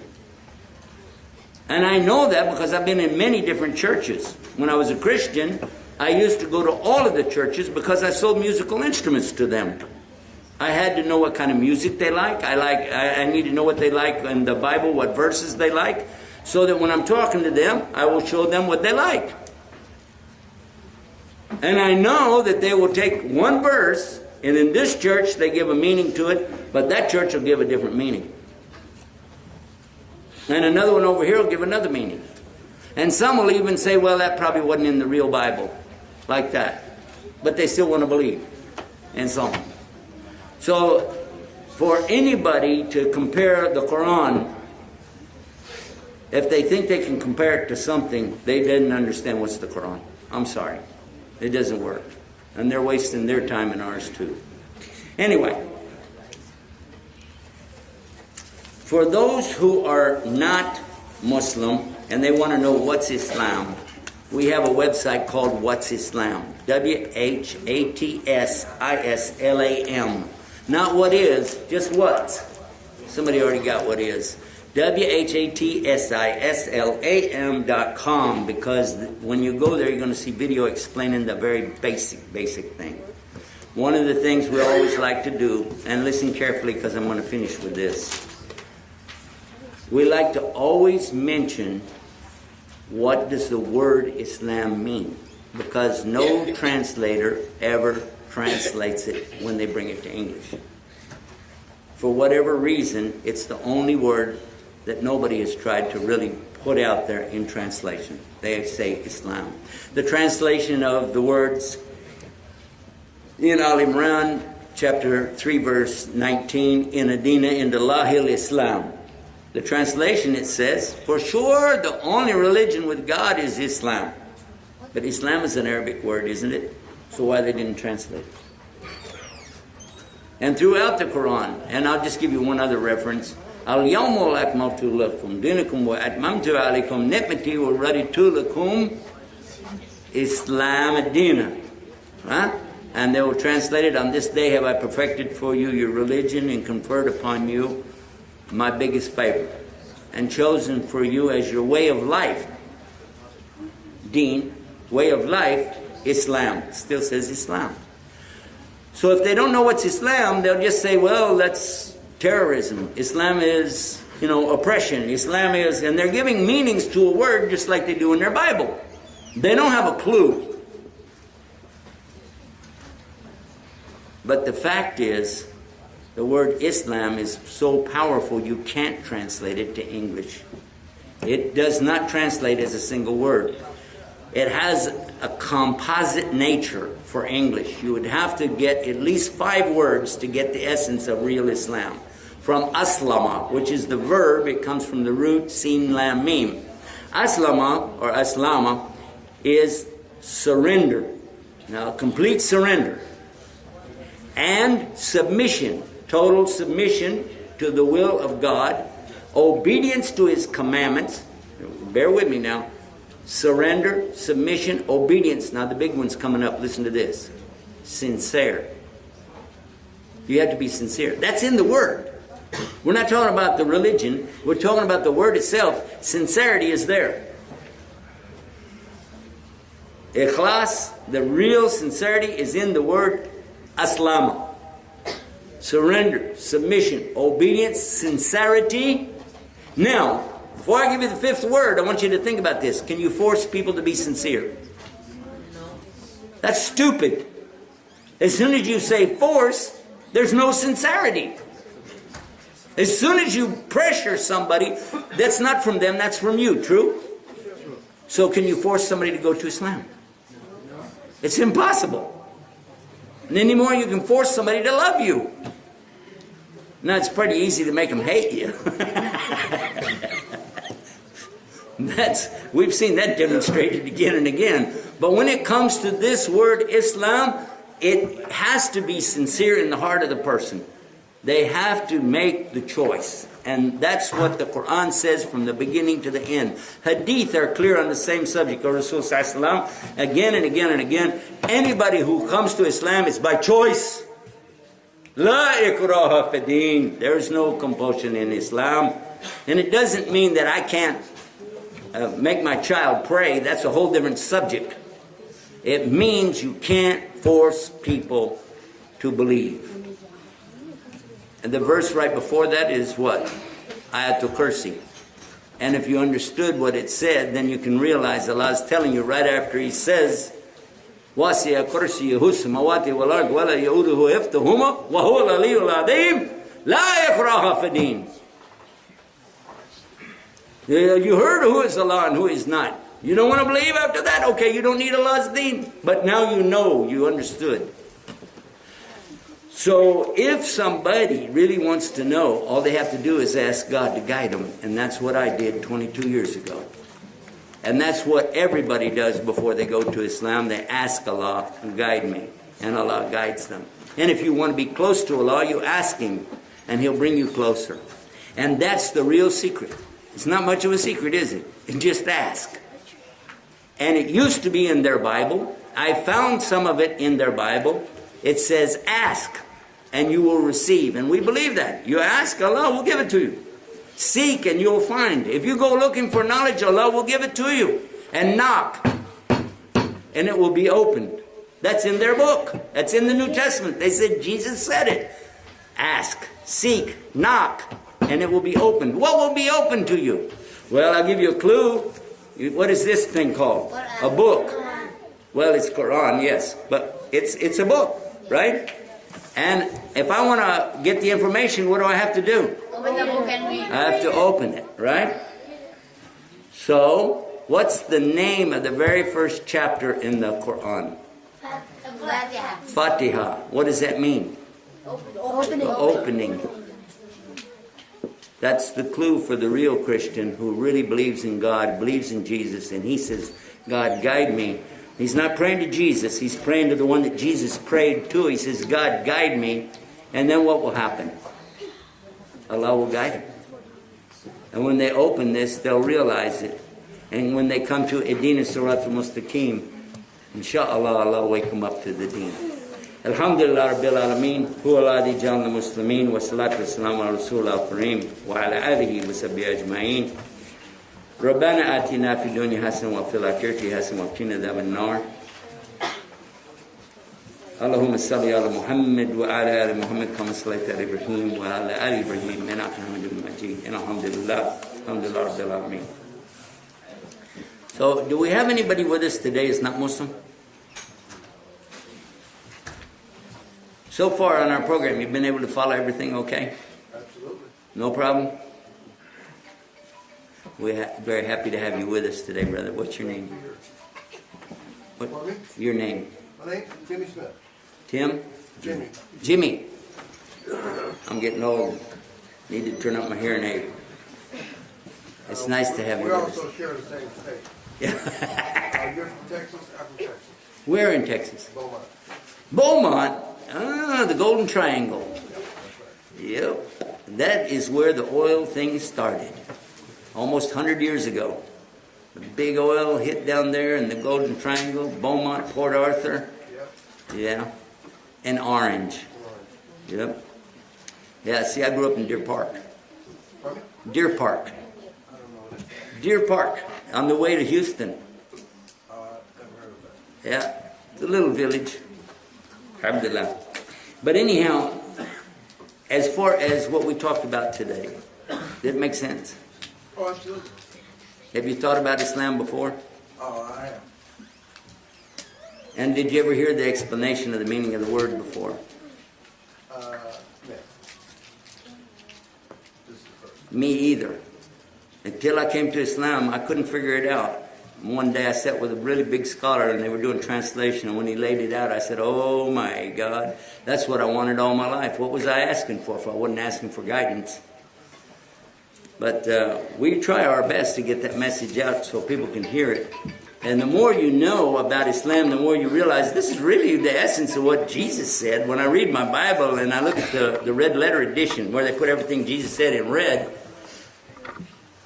And I know that because I've been in many different churches. When I was a Christian, I used to go to all of the churches because I sold musical instruments to them. I had to know what kind of music they like. I need to know what they like in the Bible, what verses they like, so that when I'm talking to them, I will show them what they like. And I know that they will take one verse, and in this church they give a meaning to it, but that church will give a different meaning. And another one over here will give another meaning. And some will even say, well, that probably wasn't in the real Bible, like that. But they still want to believe, and so on. So, for anybody to compare the Quran, if they think they can compare it to something, they didn't understand what's the Quran. I'm sorry. It doesn't work. And they're wasting their time and ours too. Anyway, for those who are not Muslim and they want to know what's Islam, we have a website called What's Islam. WHATSISLAM. Not what is, just what. Somebody already got what is. WHATSISLAM.com, because when you go there, you're going to see video explaining the very basic thing. One of the things we always like to do, and listen carefully because I'm going to finish with this. We like to always mention what does the word Islam mean, because no translator ever translates it when they bring it to English. For whatever reason, it's the only word that nobody has tried to really put out there in translation. They say Islam. The translation of the words in Al Imran, chapter 3, verse 19, in Adina in the Lahil Islam. The translation, it says, for sure the only religion with God is Islam. But Islam is an Arabic word, isn't it? So why they didn't translate it? And throughout the Quran, and I'll just give you one other reference, Al-Yawmu akmaltu lakum dinakum wa atmamtu alaykum ni'mati wa raditu lakum Islam ad-dina. Right? And they will translate it, on this day have I perfected for you your religion and conferred upon you my biggest favor, and chosen for you as your way of life, deen, way of life, Islam. Still says Islam. So if they don't know what's Islam, they'll just say, well, that's terrorism. Islam is, oppression. Islam is, and they're giving meanings to a word just like they do in their Bible. They don't have a clue. But the fact is, the word Islam is so powerful you can't translate it to English. It does not translate as a single word. It has a composite nature for English. You would have to get at least 5 words to get the essence of real Islam. From aslama, which is the verb, it comes from the root sin lam mim. Aslama, or aslama, is surrender. Now, complete surrender. And submission. Total submission to the will of God, obedience to His commandments. Bear with me now. Surrender, submission, obedience. Now the big one's coming up. Listen to this. Sincere. You have to be sincere. That's in the word. We're not talking about the religion. We're talking about the word itself. Sincerity is there. Ikhlas, the real sincerity, is in the word Aslama. Surrender, submission, obedience, sincerity. Now, before I give you the fifth word, I want you to think about this. Can you force people to be sincere? That's stupid. As soon as you say force, there's no sincerity. As soon as you pressure somebody, that's not from them, that's from you. True? So can you force somebody to go to Islam? It's impossible. And anymore you can force somebody to love you. Now it's pretty easy to make them hate you. We've seen that demonstrated again and again. But when it comes to this word Islam, it has to be sincere in the heart of the person. They have to make the choice. And that's what the Quran says from the beginning to the end. Hadith are clear on the same subject of Rasul Sallallahu Alaihi Wasallam again and again and again. Anybody who comes to Islam is by choice. La ikraha fi din. There is no compulsion in Islam. And it doesn't mean that I can't make my child pray. That's a whole different subject. It means you can't force people to believe. And the verse right before that is what? Ayatul Kursi. And if you understood what it said, then you can realize Allah is telling you right after He says, وَاسِيَ كُرْسِيهُ السَّمَاوَاتِ وَالْأَرْضِ وَلَا يَؤُودُهُ حِفْظُهُمَا وَهُوَ الْعَلِيُّ الْعَظِيمُ لَا يَكْرَهَ فِي الدِّينِ. You heard who is Allah and who is not. You don't want to believe after that? Okay, you don't need Allah's deen. But now you know, you understood. So if somebody really wants to know, all they have to do is ask God to guide them. And that's what I did 22 years ago. And that's what everybody does before they go to Islam. They ask Allah to guide me. And Allah guides them. And if you want to be close to Allah, you ask Him. And He'll bring you closer. And that's the real secret. It's not much of a secret, is it? Just ask. And it used to be in their Bible. I found some of it in their Bible. It says, ask, and you will receive. And we believe that. You ask, Allah will give it to you. Seek, and you'll find. If you go looking for knowledge, Allah will give it to you. And knock, and it will be opened. That's in their book. That's in the New Testament. They said, Jesus said it. Ask, seek, knock, and it will be opened. What will be opened to you? Well, I'll give you a clue. What is this thing called? A book. Well, it's Quran, yes. But it's a book, right? And if I want to get the information, what do I have to do? Open the book and read. I have to open it, right? So, what's the name of the very first chapter in the Quran? Fatiha. What does that mean? Opening. That's the clue for the real Christian who really believes in God, believes in Jesus, and he says, God, guide me. He's not praying to Jesus. He's praying to the one that Jesus prayed to. He says, God, guide me. And then what will happen? Allah will guide him. And when they open this, they'll realize it. And when they come to Idina Surat al-Mustaqim, inshaAllah, Allah will wake them up to the deen. Alhamdulillah Rabbil Alameen, huwa alladhi ja'alna muslimin, wa salatu wa salam ala Rasul al-Kareem, wa ala alihi wa sahbihi ajma'in. ربنا آتنا في الدنيا حسنة وفي الآخرة حسنة وقنا عذاب النار. اللهم صل على محمد وعلى آل محمد كما صليت على إبراهيم وعلى آل إبراهيم إنك حميد مجيد. الحمد لله رب العالمين. So, do we have anybody with us today who's not Muslim? So far on our program, you've been able to follow everything okay? Absolutely. No problem? We're very happy to have you with us today, brother. What's your name? What? Your name? My name is Jimmy Smith. Tim? Jimmy. Jimmy. I'm getting old. Need to turn up my hearing aid. It's nice to have you We with us. also share the same state. Yeah. You're from Texas, I'm from Texas. Where in Texas? Beaumont. Beaumont? Ah, the Golden Triangle. Yep. That is where the oil thing started. Almost 100 years ago. The big oil hit down there in the Golden Triangle, Beaumont, Port Arthur. Yep. Yeah. And Orange. Yep. Yeah, see, I grew up in Deer Park. Pardon me? Deer Park. I don't know that. Deer Park, on the way to Houston. Never heard of that. Yeah, it's a little village. Alhamdulillah. But anyhow, as far as what we talked about today, did it make sense? Oh, absolutely. Have you thought about Islam before? Oh, I am. And did you ever hear the explanation of the meaning of the word before? Yeah. This is the first. Me either. Until I came to Islam, I couldn't figure it out. One day I sat with a really big scholar and they were doing translation, and when he laid it out, I said, oh my God, that's what I wanted all my life. What was I asking for if I wasn't asking for guidance? But we try our best to get that message out so people can hear it. And the more you know about Islam, the more you realize this is really the essence of what Jesus said. When I read my Bible and I look at the red letter edition where they put everything Jesus said in red,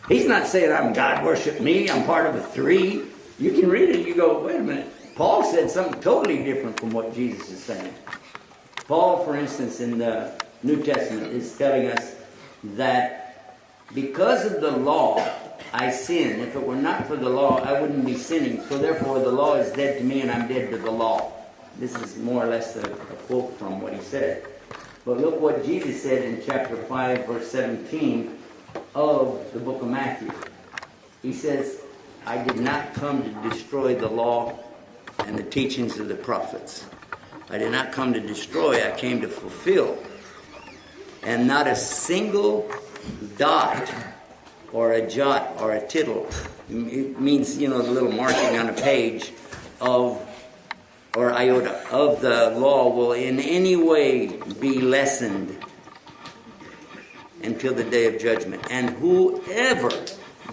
he's not saying I'm God, worship me, I'm part of the three. You can read it and you go, wait a minute. Paul said something totally different from what Jesus is saying. Paul, for instance, in the New Testament is telling us that because of the law, I sin. If it were not for the law, I wouldn't be sinning. So therefore, the law is dead to me and I'm dead to the law. This is more or less a quote from what he said. But look what Jesus said in chapter 5, verse 17 of the book of Matthew. He says, I did not come to destroy the law and the teachings of the prophets. I did not come to destroy, I came to fulfill. And not a single dot or a jot or a tittle, it means, the little marking on a page or iota of the law will in any way be lessened until the day of judgment. And whoever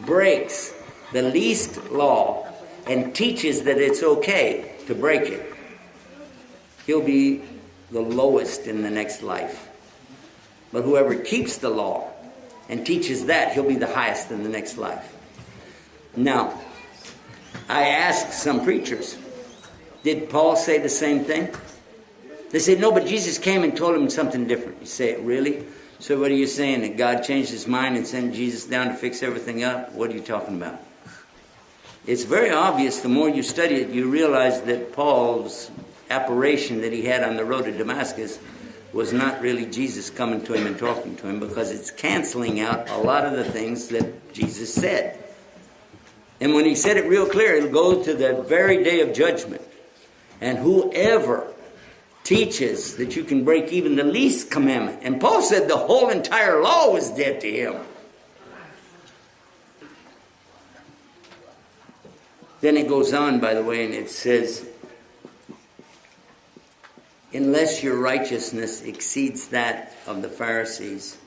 breaks the least law and teaches that it's okay to break it, he'll be the lowest in the next life. But whoever keeps the law and teaches that, he'll be the highest in the next life. Now, I asked some preachers, did Paul say the same thing? They said, no, but Jesus came and told him something different. You say, really? So what are you saying, that God changed his mind and sent Jesus down to fix everything up? What are you talking about? It's very obvious, the more you study it, you realize that Paul's apparition that he had on the road to Damascus was not really Jesus coming to him and talking to him, because it's canceling out a lot of the things that Jesus said. And when he said it real clear, it'll go to the very day of judgment. And whoever teaches that you can break even the least commandment, and Paul said the whole entire law was dead to him. Then it goes on, by the way, and it says, unless your righteousness exceeds that of the Pharisees,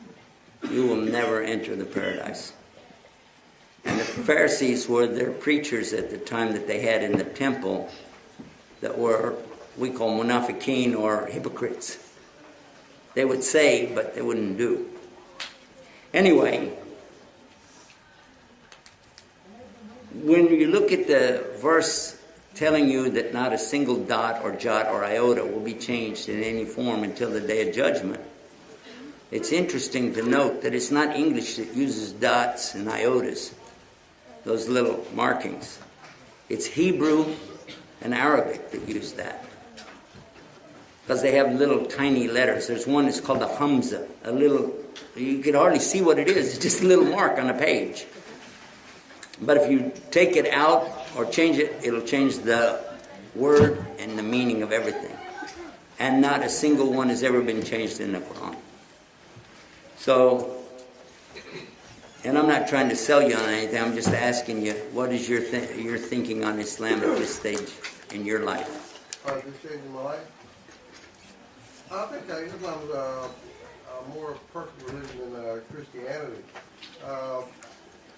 you will never enter the paradise. And the Pharisees were their preachers at the time that they had in the temple that were, we call munafiqeen, or hypocrites. They would say, but they wouldn't do. Anyway, when you look at the verse telling you that not a single dot or jot or iota will be changed in any form until the day of judgment, it's interesting to note that it's not English that uses dots and iotas, those little markings. It's Hebrew and Arabic that use that, because they have little tiny letters. There's one that's called a hamza, a little, you can hardly see what it is, it's just a little mark on a page. But if you take it out or change it, it'll change the word and the meaning of everything. And not a single one has ever been changed in the Quran. So, and I'm not trying to sell you on anything, I'm just asking you, what is your thinking on Islam at this stage in your life? At this stage in my life? I think Islam is a more perfect religion than Christianity.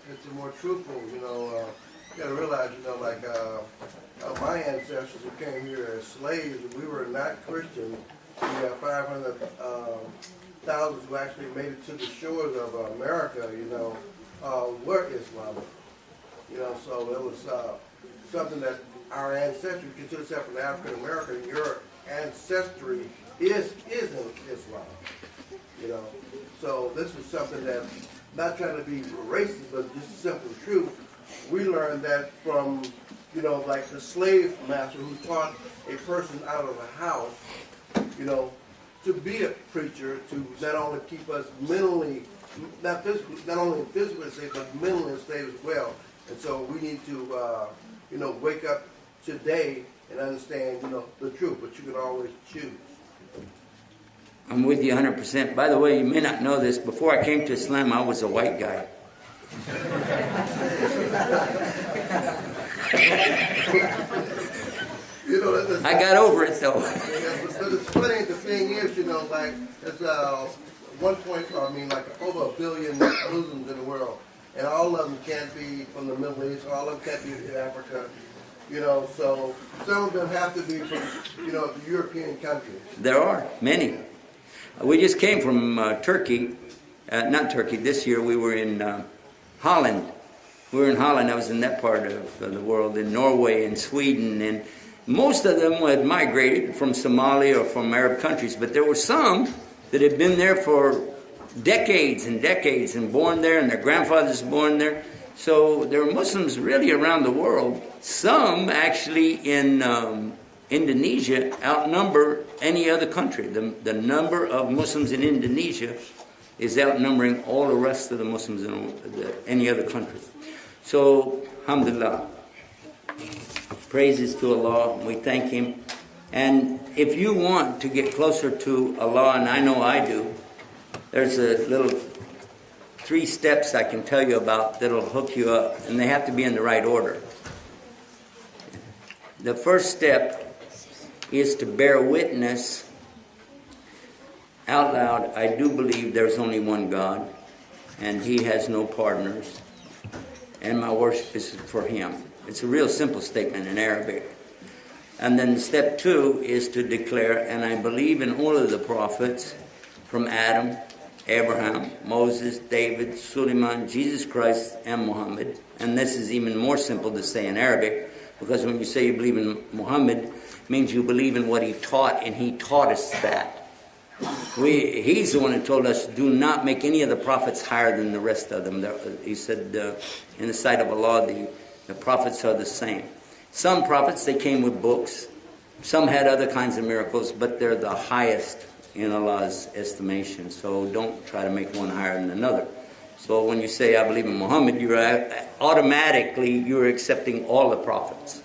It's a more truthful, you gotta realize, my ancestors who came here as slaves, we were not Christian. We have 500,000 who actually made it to the shores of America, were Islamic. So it was something that our ancestry consider yourself an African American. Your ancestry is in Islam. So this was something that, not trying to be racist, but just simple truth. We learned that from, like the slave master who taught a person out of a house, to be a preacher, to not only keep us mentally, not only physically safe, but mentally safe as well. And so we need to, wake up today and understand, the truth. But you can always choose. I'm with you 100%. By the way, you may not know this. Before I came to Islam, I was a white guy. I got over it though. But it's funny. The thing is, like there's over 1 billion Muslims in the world, and all of them can't be from the Middle East. All of them can't be in Africa. So some of them have to be from, the European countries. There are many. We just came from Turkey. Not Turkey. This year we were in Holland. We were in Holland. I was in that part of the world, in Norway and Sweden, and most of them had migrated from Somalia or from Arab countries, but there were some that had been there for decades and decades and born there, and their grandfathers born there. So there are Muslims really around the world. Some actually in Indonesia outnumber any other country. The number of Muslims in Indonesia is outnumbering all the rest of the Muslims in any other country. So, alhamdulillah. Praises to Allah. We thank Him. And if you want to get closer to Allah, and I know I do, there's a little 3 steps I can tell you about that'll hook you up, and they have to be in the right order. The first step is to bear witness out loud. I do believe there's only one God, and He has no partners, and my worship is for Him. It's a real simple statement in Arabic. And then step 2 is to declare, and I believe in all of the prophets, from Adam, Abraham, Moses, David, Suleiman, Jesus Christ, and Muhammad. And this is even more simple to say in Arabic, because when you say you believe in Muhammad, it means you believe in what he taught, and he taught us that. He's the one who told us, do not make any of the prophets higher than the rest of them. He said, in the sight of Allah, the prophets are the same. Some prophets, they came with books. Some had other kinds of miracles, but they're the highest in Allah's estimation. So don't try to make one higher than another. So when you say, I believe in Muhammad, you're accepting all the prophets.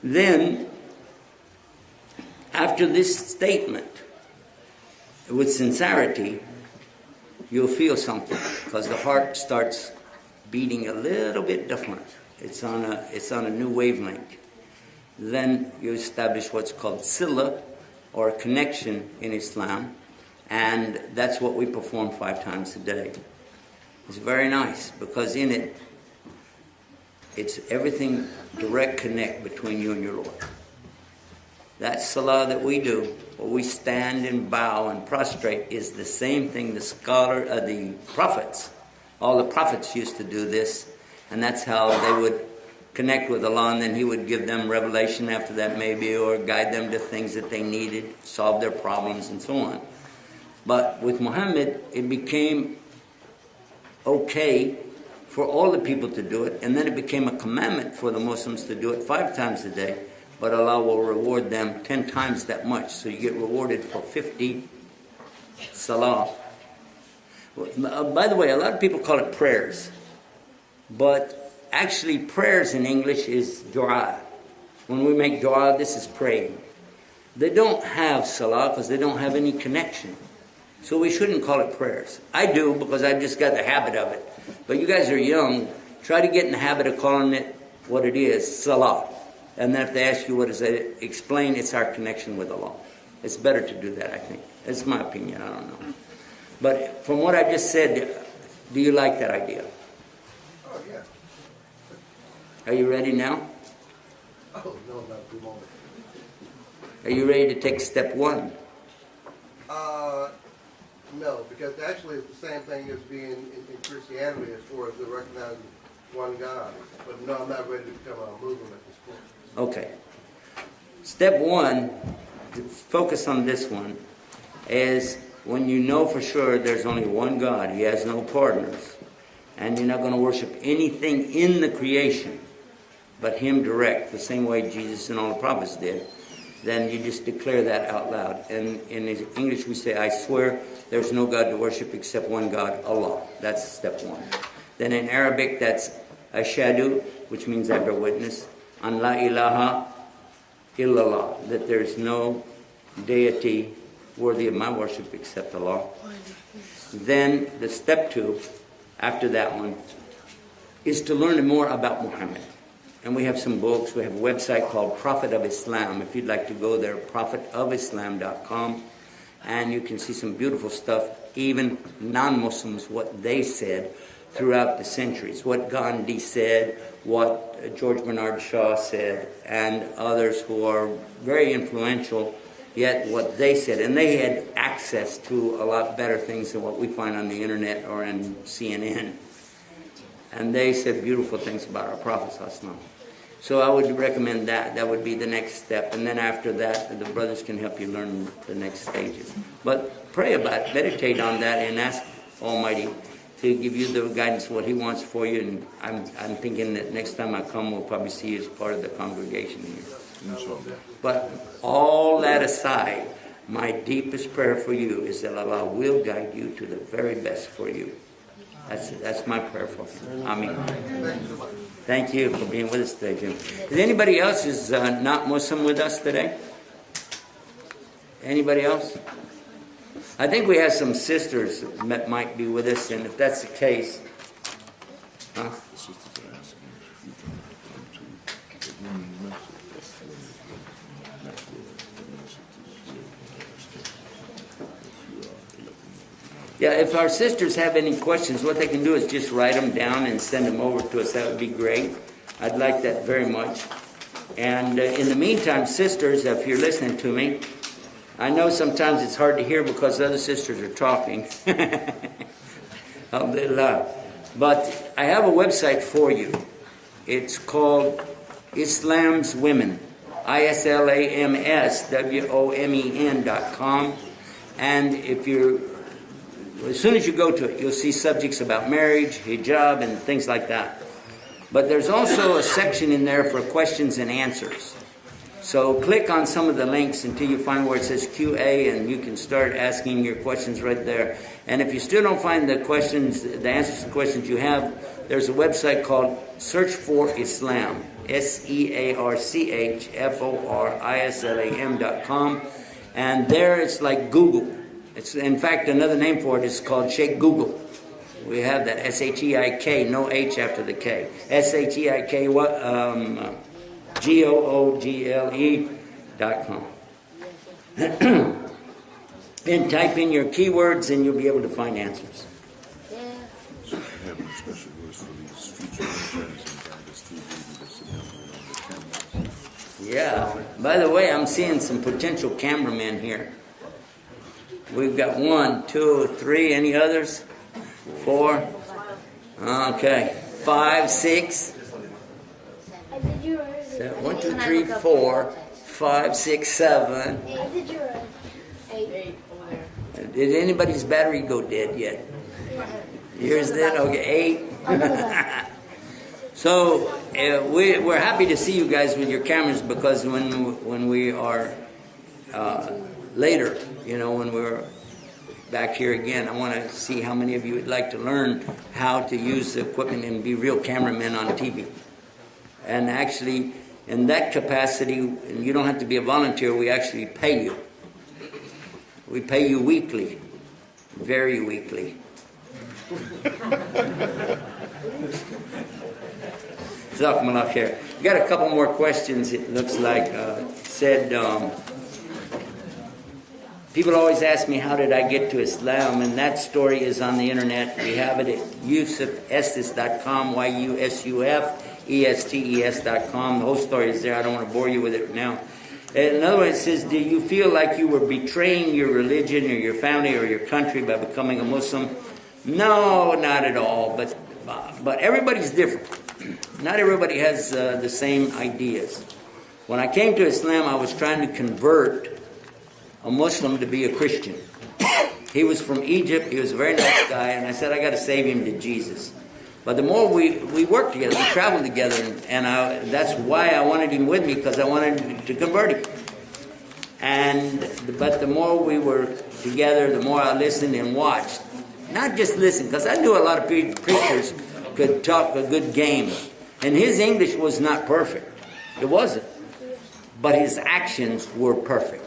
Then, after this statement, with sincerity, you'll feel something, because the heart starts beating a little bit different. It's on a new wavelength. Then you establish what's called sila, or a connection in Islam, and that's what we perform 5 times a day. It's very nice, because in it, it's everything direct connect between you and your Lord. That salah that we do, where we stand and bow and prostrate, is the same thing the prophets, all the prophets used to do this, and that's how they would connect with Allah, and then He would give them revelation after that maybe, or guide them to things that they needed, solve their problems, and so on. But with Muhammad, it became okay for all the people to do it, and then it became a commandment for the Muslims to do it 5 times a day, but Allah will reward them 10 times that much, so you get rewarded for 50 salah. By the way, a lot of people call it prayers, but actually prayers in English is dua. When we make dua, this is praying. They don't have salah because they don't have any connection. So we shouldn't call it prayers. I do, because I've just got the habit of it. But you guys are young. Try to get in the habit of calling it what it is, salah. And then if they ask you what is it, explain it's our connection with Allah. It's better to do that, I think. That's my opinion, I don't know. But from what I just said, do you like that idea? Oh, yeah. Are you ready now? Oh, no, not at the moment. Are you ready to take step 1? No, because actually it's the same thing as being in Christianity as far as the recognizing one God. But no, I'm not ready to become a Muslim at this point. Okay. Step 1, to focus on this one, is when you know for sure there's only one God, He has no partners, and you're not going to worship anything in the creation but Him direct, the same way Jesus and all the prophets did. then you just declare that out loud. And in English we say, I swear there's no God to worship except one God, Allah. That's step one. Then in Arabic that's ashadu, which means I bear witness, an la ilaha illallah, that there's no deity worthy of my worship except Allah. Then the step two, after that one, is to learn more about Muhammad. And we have some books. We have a website called Prophet of Islam. If you'd like to go there, prophetofislam.com. And you can see some beautiful stuff, even non-Muslims, what they said throughout the centuries. What Gandhi said, what George Bernard Shaw said, and others who are very influential, yet what they said. And they had access to a lot better things than what we find on the internet or in CNN. And they said beautiful things about our Prophet ﷺ. So I would recommend that. That would be the next step. And then after that, the brothers can help you learn the next stages. But pray about it, meditate on that, and ask Almighty to give you the guidance of what He wants for you. And I'm thinking that next time I come, we'll probably see you as part of the congregation here. But all that aside, my deepest prayer for you is that Allah will guide you to the very best for you. That's my prayer for him. Ameen. Thank you for being with us today, Jim. Is anybody else is not Muslim with us today? Anybody else? I think we have some sisters that might be with us, and if that's the case, huh? Yeah, if our sisters have any questions, what they can do is just write them down and send them over to us. That would be great. I'd like that very much. And in the meantime, sisters, if you're listening to me, I know sometimes it's hard to hear because the other sisters are talking. Alhamdulillah. But I have a website for you. It's called Islam's Women. ISLAMSWOMEN.com. And if you're as soon as you go to it, you'll see subjects about marriage, hijab, and things like that. But there's also a section in there for questions and answers. So click on some of the links until you find where it says QA, and you can start asking your questions right there. And if you still don't find the questions, the answers to the questions you have, there's a website called Search for Islam, SEARCHFORISLAM.com. And there it's like Google. It's, in fact, another name for it is called Sheikh Google. We have that, S-H-E-I-K, no H after the K. SHEIK, GOOGLE.com. And type in your keywords and you'll be able to find answers. So I have any special words for these future interns and Guidance TV because of the cameras. Yeah. By the way, I'm seeing some potential cameramen here. We've got 1, 2, 3. Any others? 4. Okay. 5, 6. 1, 2, 3, 4, 5, 6, 7. 8. Did anybody's battery go dead yet? Yours did? Okay, 8. So we're happy to see you guys with your cameras, because when we are later, when we're back here again, I want to see how many of you would like to learn how to use the equipment and be real cameramen on TV. And actually, in that capacity, and you don't have to be a volunteer, we actually pay you. We pay you weekly, very weekly. Jazakumullah khair. We got a couple more questions. It looks like people always ask me, how did I get to Islam? And that story is on the internet. We have it at YusufEstes.com, YUSUFESTES.com. The whole story is there. I don't want to bore you with it now. In other words, it says, do you feel like you were betraying your religion or your family or your country by becoming a Muslim? No, not at all. But everybody's different. Not everybody has the same ideas. When I came to Islam, I was trying to convert a Muslim to be a Christian. He was from Egypt. He was a very nice guy. And I said, I got to save him to Jesus. But the more we worked together, we traveled together, and that's why I wanted him with me, because I wanted to convert him. But the more we were together, the more I listened and watched. Not just listen, because I knew a lot of preachers could talk a good game. And his English was not perfect. It wasn't. But his actions were perfect.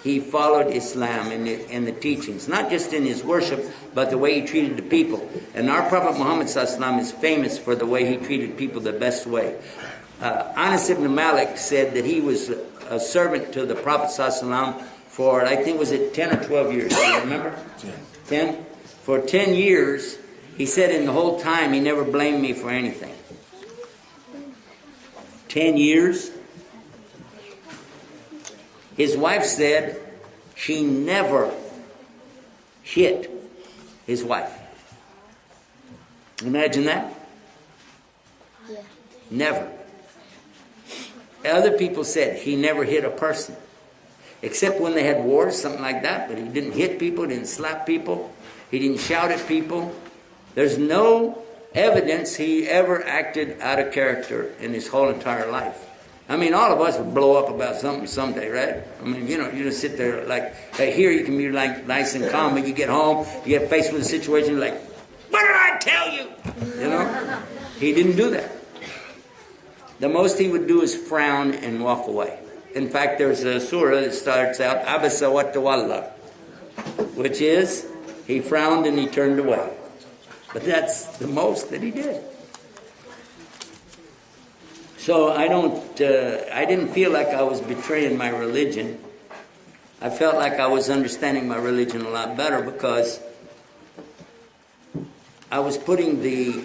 He followed Islam in the teachings, not just in his worship, but the way he treated the people. And our Prophet Muhammad ﷺ is famous for the way he treated people the best way. Anas ibn Malik said that he was a servant to the Prophet ﷺ for, I think, was it 10 or 12 years? Do you remember? 10? For 10 years, he said in the whole time, he never blamed me for anything. 10 years? His wife said she never hit his wife. Imagine that? Yeah. Never. Other people said he never hit a person. Except when they had wars, something like that. But he didn't hit people, didn't slap people. He didn't shout at people. There's no evidence he ever acted out of character in his whole entire life. I mean, all of us would blow up about something someday, right? I mean, you just sit there like, hey, here you can be like nice and calm, but you get home, you get faced with a situation, you're like, what did I tell you? He didn't do that. The most he would do is frown and walk away. In fact, there's a surah that starts out, Abasa wa tawalla, which is, he frowned and he turned away. But that's the most that he did. So I didn't feel like I was betraying my religion. I felt like I was understanding my religion a lot better because I was putting the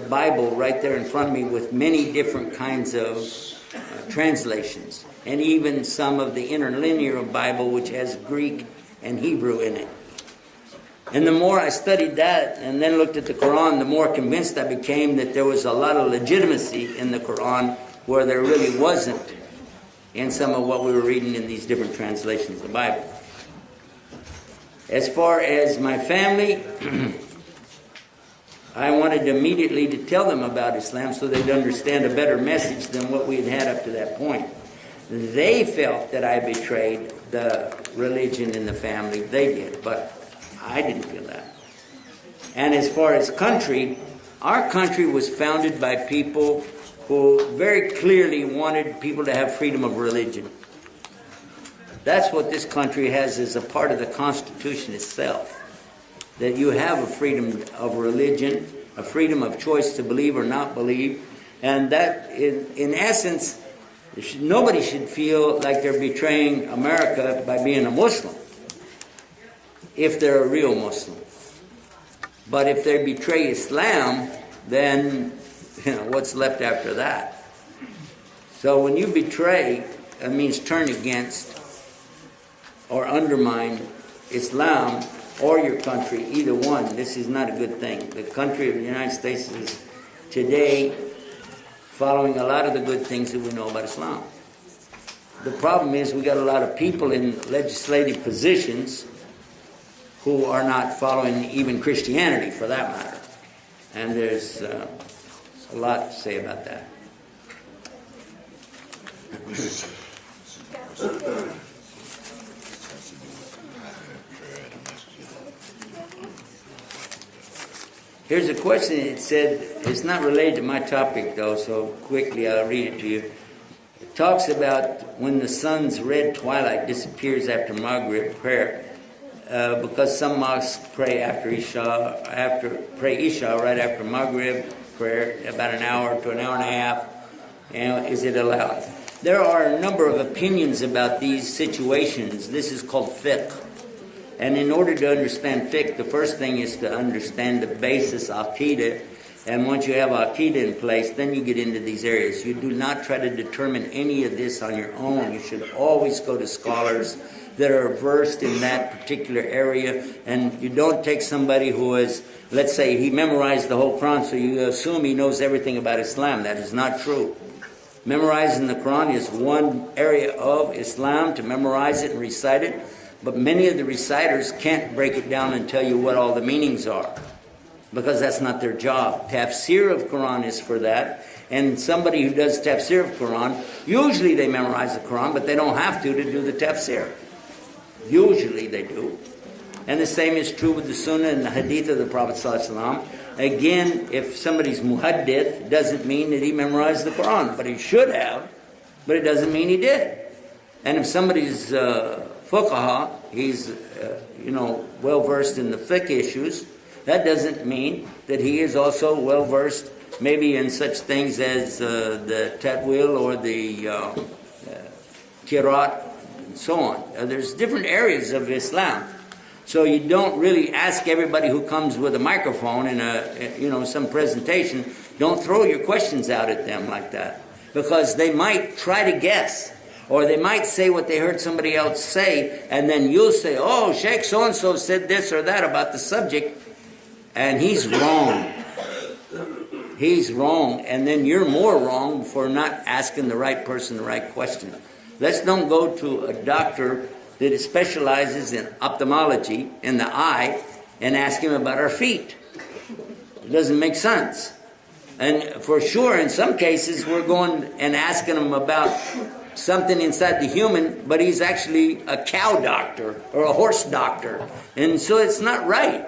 Bible right there in front of me with many different kinds of translations. And even some of the interlinear Bible, which has Greek and Hebrew in it. And the more I studied that and then looked at the Quran, the more convinced I became that there was a lot of legitimacy in the Quran where there really wasn't in some of what we were reading in these different translations of the Bible. As far as my family, I wanted immediately to tell them about Islam so they'd understand a better message than what we had had up to that point. They felt that I betrayed the religion in the family. They did, but I didn't feel that. And as far as country, our country was founded by people who very clearly wanted people to have freedom of religion. That's what this country has as a part of the Constitution itself. That you have a freedom of religion, a freedom of choice to believe or not believe. And that, in essence, nobody should feel like they're betraying America by being a Muslim, if they're a real Muslim. But if they betray Islam, then what's left after that? So when you betray, it means turn against or undermine Islam or your country, either one. This is not a good thing. The country of the United States is today following a lot of the good things that we know about Islam. The problem is we got a lot of people in legislative positions who are not following even Christianity, for that matter. And there's a lot to say about that. Here's a question. It said, it's not related to my topic though, so quickly I'll read it to you. It talks about when the sun's red twilight disappears after Maghrib prayer, because some mosques pray after Isha right after Maghrib prayer, about an hour to an hour and a half. And is it allowed? There are a number of opinions about these situations. This is called fiqh. And in order to understand fiqh, the first thing is to understand the basis aqidah. And once you have aqidah in place, then you get into these areas. You do not try to determine any of this on your own. You should always go to scholars that are versed in that particular area. And you don't take somebody who is, let's say, he memorized the whole Quran, so you assume he knows everything about Islam. That is not true. Memorizing the Quran is one area of Islam, to memorize it and recite it. But many of the reciters can't break it down and tell you what all the meanings are, because that's not their job. Tafsir of Quran is for that, and somebody who does tafsir of Quran, usually they memorize the Quran, but they don't have to do the tafsir. Usually they do. And the same is true with the Sunnah and the Hadith of the Prophet ﷺ. Again, if somebody's muhaddith, doesn't mean that he memorized the Quran, but he should have, but it doesn't mean he did. And if somebody's fuqaha, he's well versed in the fiqh issues, that doesn't mean that he is also well versed maybe in such things as the tatwil or the kirat and so on. There's different areas of Islam. So you don't really ask everybody who comes with a microphone in some presentation, don't throw your questions out at them like that. Because they might try to guess. Or they might say what they heard somebody else say, and then you'll say, oh, Sheikh so-and-so said this or that about the subject, and he's wrong. He's wrong, and then you're more wrong for not asking the right person the right question. Let's don't go to a doctor that specializes in ophthalmology, in the eye, and ask him about our feet. It doesn't make sense. And for sure, in some cases, we're going and asking him about something inside the human, but he's actually a cow doctor or a horse doctor. And so it's not right.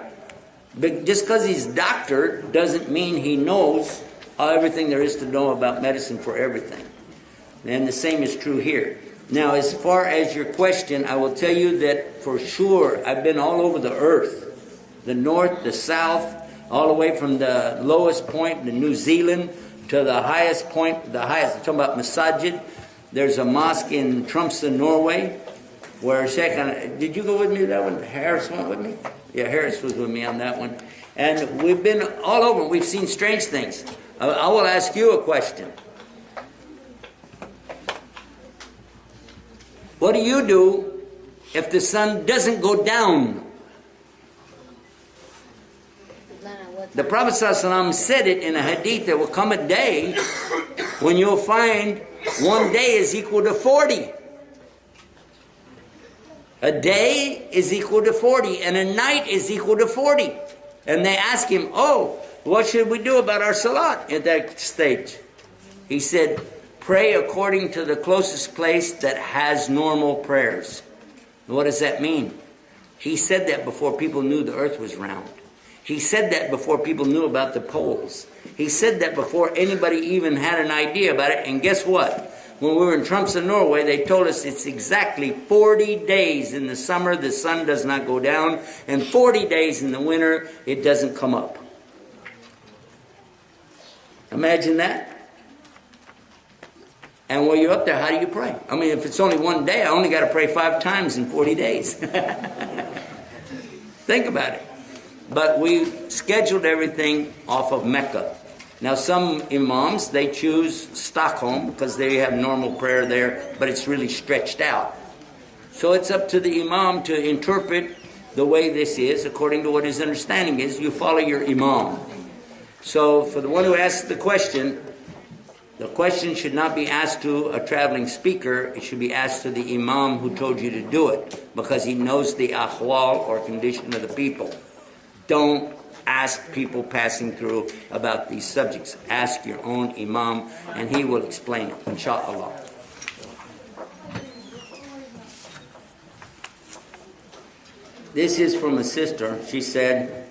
But just because he's doctor doesn't mean he knows everything there is to know about medicine for everything. And the same is true here. Now, as far as your question, I will tell you that for sure I've been all over the earth. The north, the south, all the way from the lowest point in New Zealand to the highest point, I'm talking about Masajid. There's a mosque in Tromsø, Norway, where Sheikh, did you go with me to that one? Harris went with me? Yeah, Harris was with me on that one. And we've been all over. We've seen strange things. I will ask you a question. What do you do if the sun doesn't go down? The Prophet ﷺ said it in a hadith. There will come a day when you'll find one day is equal to 40. A day is equal to 40, and a night is equal to 40. And they ask him, oh, what should we do about our salat at that stage? He said, pray according to the closest place that has normal prayers. What does that mean? He said that before people knew the earth was round. He said that before people knew about the poles. He said that before anybody even had an idea about it. And guess what? When we were in Tromsø, Norway, they told us it's exactly 40 days in the summer the sun does not go down, and 40 days in the winter it doesn't come up. Imagine that. And while you're up there, how do you pray? I mean, if it's only one day, I only got to pray 5 times in 40 days. Think about it. But we scheduled everything off of Mecca. Now some imams, they choose Stockholm because they have normal prayer there, but it's really stretched out. So it's up to the imam to interpret the way this is, according to what his understanding is. You follow your imam. So for the one who asks the question should not be asked to a traveling speaker. It should be asked to the imam who told you to do it, because he knows the ahwal or condition of the people. Don't ask people passing through about these subjects. Ask your own imam, and he will explain it, inshallah. This is from a sister. She said,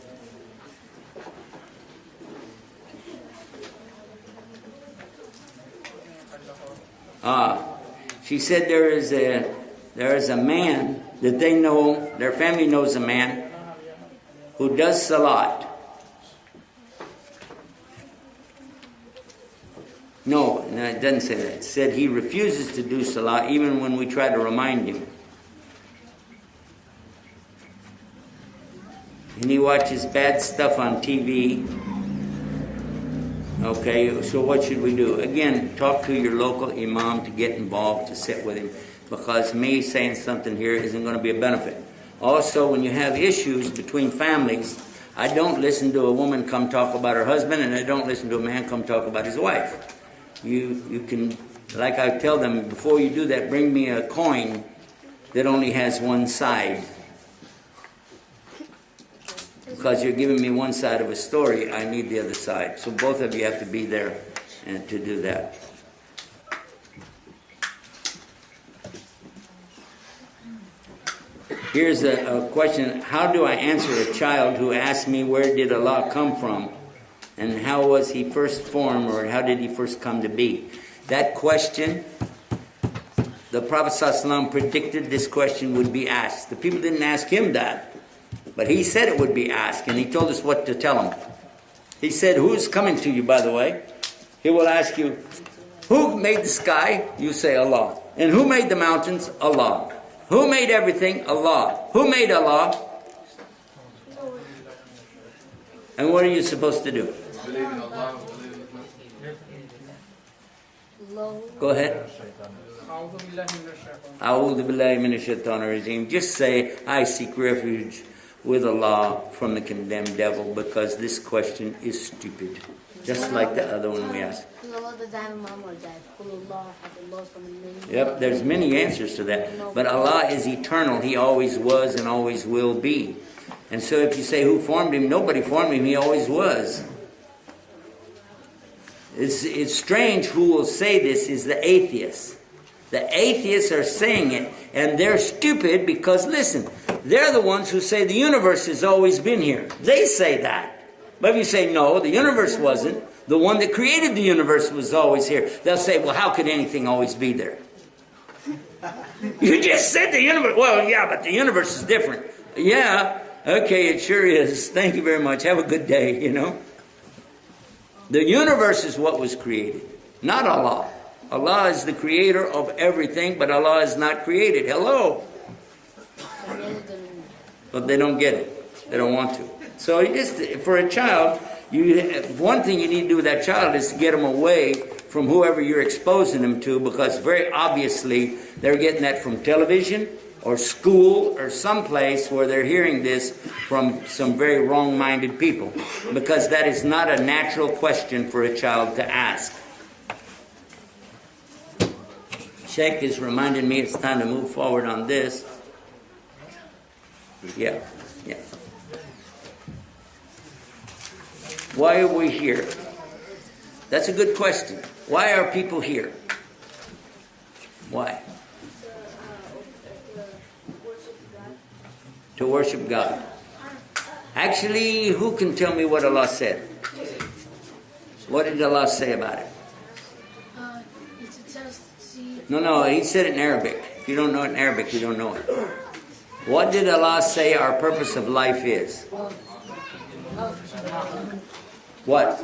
there is a man that they know, their family knows a man who does salat. No, it doesn't say that. It said he refuses to do salat even when we try to remind him. And he watches bad stuff on TV. Okay, so what should we do? Again, talk to your local imam to get involved, to sit with him, because me saying something here isn't going to be a benefit. Also, when you have issues between families, I don't listen to a woman come talk about her husband, and I don't listen to a man come talk about his wife. You can, like I tell them, before you do that, bring me a coin that only has one side. Because you're giving me one side of a story, I need the other side. So both of you have to be there. and to do that. Here's a question. How do I answer a child who asks me where did Allah come from? And how was he first formed, or how did he first come to be? That question, the Prophet ﷺ predicted this question would be asked. The people didn't ask him that, but he said it would be asked, and he told us what to tell them. He said, who's coming to you, by the way? He will ask you, who made the sky? You say Allah. And who made the mountains? Allah. Who made everything? Allah. Who made Allah? And what are you supposed to do? Go ahead. A'udhu billahi minash shaitanir rajim. Just say, I seek refuge with Allah from the condemned devil, because this question is stupid. Just like the other one we asked. Yep, there's many answers to that. But Allah is eternal. He always was and always will be. And so if you say who formed him, nobody formed him. He always was. It's strange who will say this is the atheists. The atheists are saying it, and they're stupid because, listen, they're the ones who say the universe has always been here. They say that. But if you say, no, the universe wasn't, the one that created the universe was always here, they'll say, well, how could anything always be there? You just said the universe. Well, yeah, but the universe is different. Yeah, okay, it sure is. Thank you very much. Have a good day, you know. The universe is what was created, not Allah. Allah is the creator of everything, but Allah is not created. Hello. But they don't get it. They don't want to. So you just, for a child, one thing you need to do with that child is to get them away from whoever you're exposing them to, because very obviously they're getting that from television or school or someplace where they're hearing this from some very wrong-minded people, because that is not a natural question for a child to ask. Sheikh is reminding me it's time to move forward on this. Yeah. Why are we here? That's a good question. Why are people here? Why? To worship God. Actually, who can tell me what Allah said? What did Allah say about it? No, he said it in Arabic. If you don't know it in Arabic, you don't know it. What did Allah say our purpose of life is? What?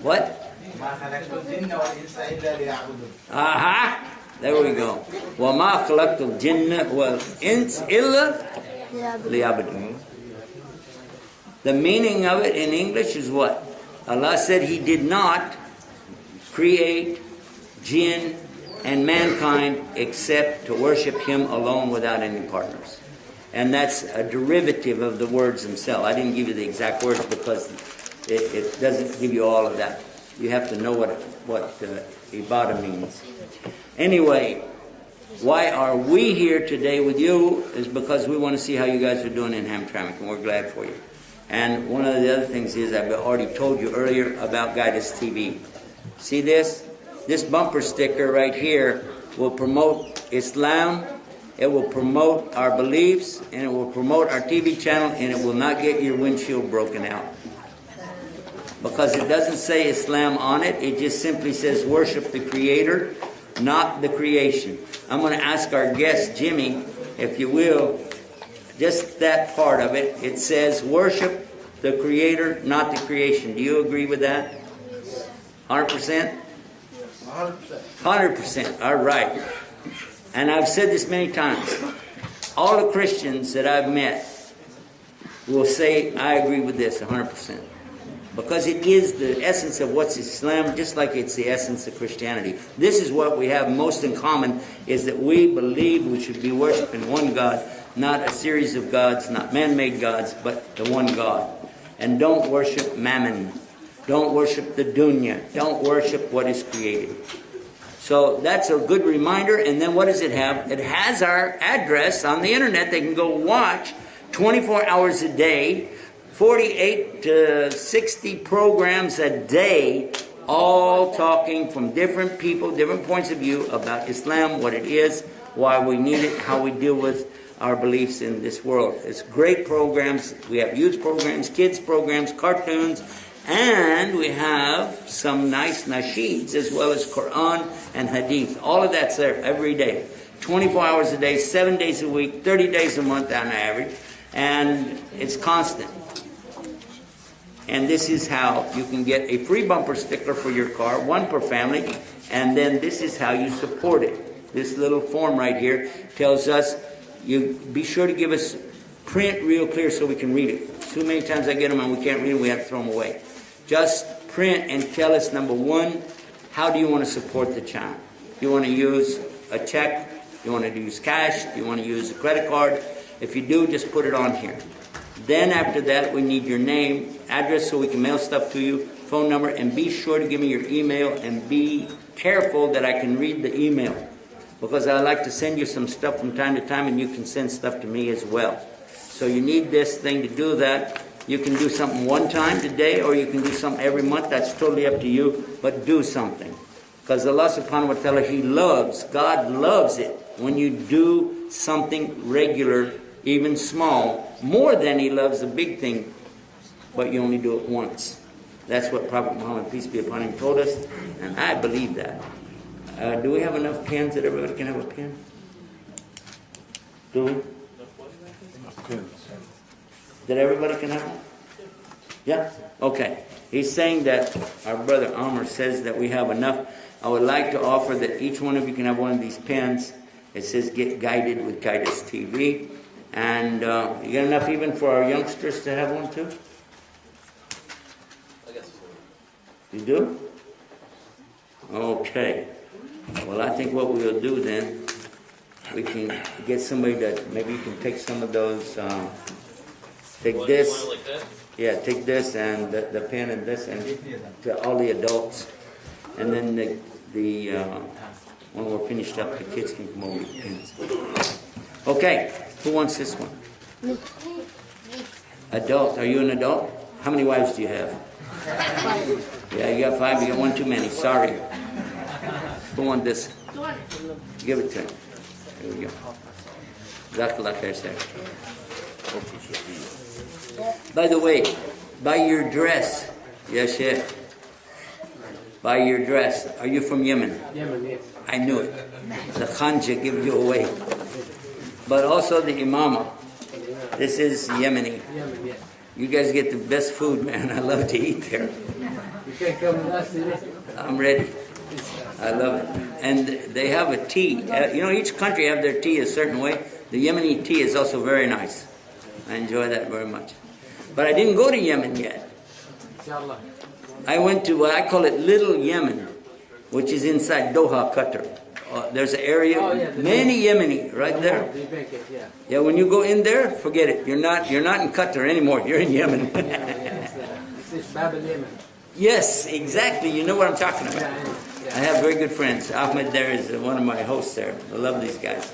What? Aha! There we go. وَمَا خَلَقْتُ الْجِنَّ وَالْإِنسَ إِلَّا لِيَعْبُدُونِ. The meaning of it in English is what? Allah said He did not create jinn and mankind except to worship Him alone without any partners. And that's a derivative of the words themselves. I didn't give you the exact words because it doesn't give you all of that. You have to know what ibadah means. Anyway, why are we here today with you is because we want to see how you guys are doing in Hamtramck, and we're glad for you. And one of the other things is I've already told you earlier about Guidance TV. See this? This bumper sticker right here will promote Islam, it will promote our beliefs, and it will promote our TV channel, and it will not get your windshield broken out. Because it doesn't say Islam on it, it just simply says worship the Creator, not the creation. I'm going to ask our guest, Jimmy, if you will, just that part of it. It says worship the Creator, not the creation. Do you agree with that? 100%? 100%. 100%. All right. And I've said this many times. All the Christians that I've met will say, I agree with this 100%. Because it is the essence of what's Islam, just like it's the essence of Christianity. This is what we have most in common, is that we believe we should be worshiping one God, not a series of gods, not man-made gods, but the one God. And don't worship mammon. Don't worship the dunya. Don't worship what is created. So that's a good reminder. And then what does it have? It has our address on the internet. They can go watch 24 hours a day 48 to 60 programs a day, all talking from different people, different points of view about Islam, what it is, why we need it, how we deal with our beliefs in this world. It's great programs. We have youth programs, kids programs, cartoons, and we have some nice nasheeds as well as Quran and Hadith. All of that's there every day. 24 hours a day, 7 days a week, 30 days a month on average, and it's constant. And this is how you can get a free bumper sticker for your car, one per family, and then this is how you support it. This little form right here tells us, you be sure to give us print real clear so we can read it. Too many times I get them and we can't read them, we have to throw them away. Just print and tell us, number one, how do you want to support the child? You want to use a check? You want to use cash? You want to use a credit card? If you do, just put it on here. Then after that, we need your name, address so we can mail stuff to you, phone number, and be sure to give me your email and be careful that I can read the email. Because I like to send you some stuff from time to time and you can send stuff to me as well. So you need this thing to do that. You can do something one time today or you can do something every month. That's totally up to you. But do something. Because Allah subhanahu wa ta'ala, He loves, God loves it when you do something regular, even small, more than He loves the big thing, but you only do it once. That's what Prophet Muhammad, peace be upon him, told us, and I believe that. Do we have enough pens that everybody can have a pen? Do we? Pens. That everybody can have one? Yeah? Okay. He's saying that our brother Amr says that we have enough. I would like to offer that each one of you can have one of these pens. It says Get Guided with Guidance TV. And you got enough even for our youngsters to have one too? I guess. You do? Okay. Well, I think what we'll do then, we can get somebody that, maybe you can take some of those, take this. Like that? Yeah, take this and the pen and this and to all the adults. And then when we're finished up, the kids can come over with pens. Okay, who wants this one? Adult, are you an adult? How many wives do you have? Yeah, you got 5, you got 1 too many, sorry. Who wants this? Give it to him. Here we go. Jazakallah khair, sir. By the way, by your dress, yes, Sheikh. By your dress, are you from Yemen? Yemen, yes. I knew it. The khanja gives you away. But also the imama. This is Yemeni. Yemen, yes. You guys get the best food, man. I love to eat there. You can come with us today. I'm ready. I love it. And they have a tea. Each country have their tea a certain way. The Yemeni tea is also very nice. I enjoy that very much. But I didn't go to Yemen yet. Inshallah. I went to what I call it Little Yemen, which is inside Doha, Qatar. There's an area, many Yemeni right there. Yeah, when you go in there, forget it. You're not in Qatar anymore. You're in Yemen. This is Babel Yemen. Yes, exactly. You know what I'm talking about. I have very good friends. Ahmed there is one of my hosts there. I love these guys.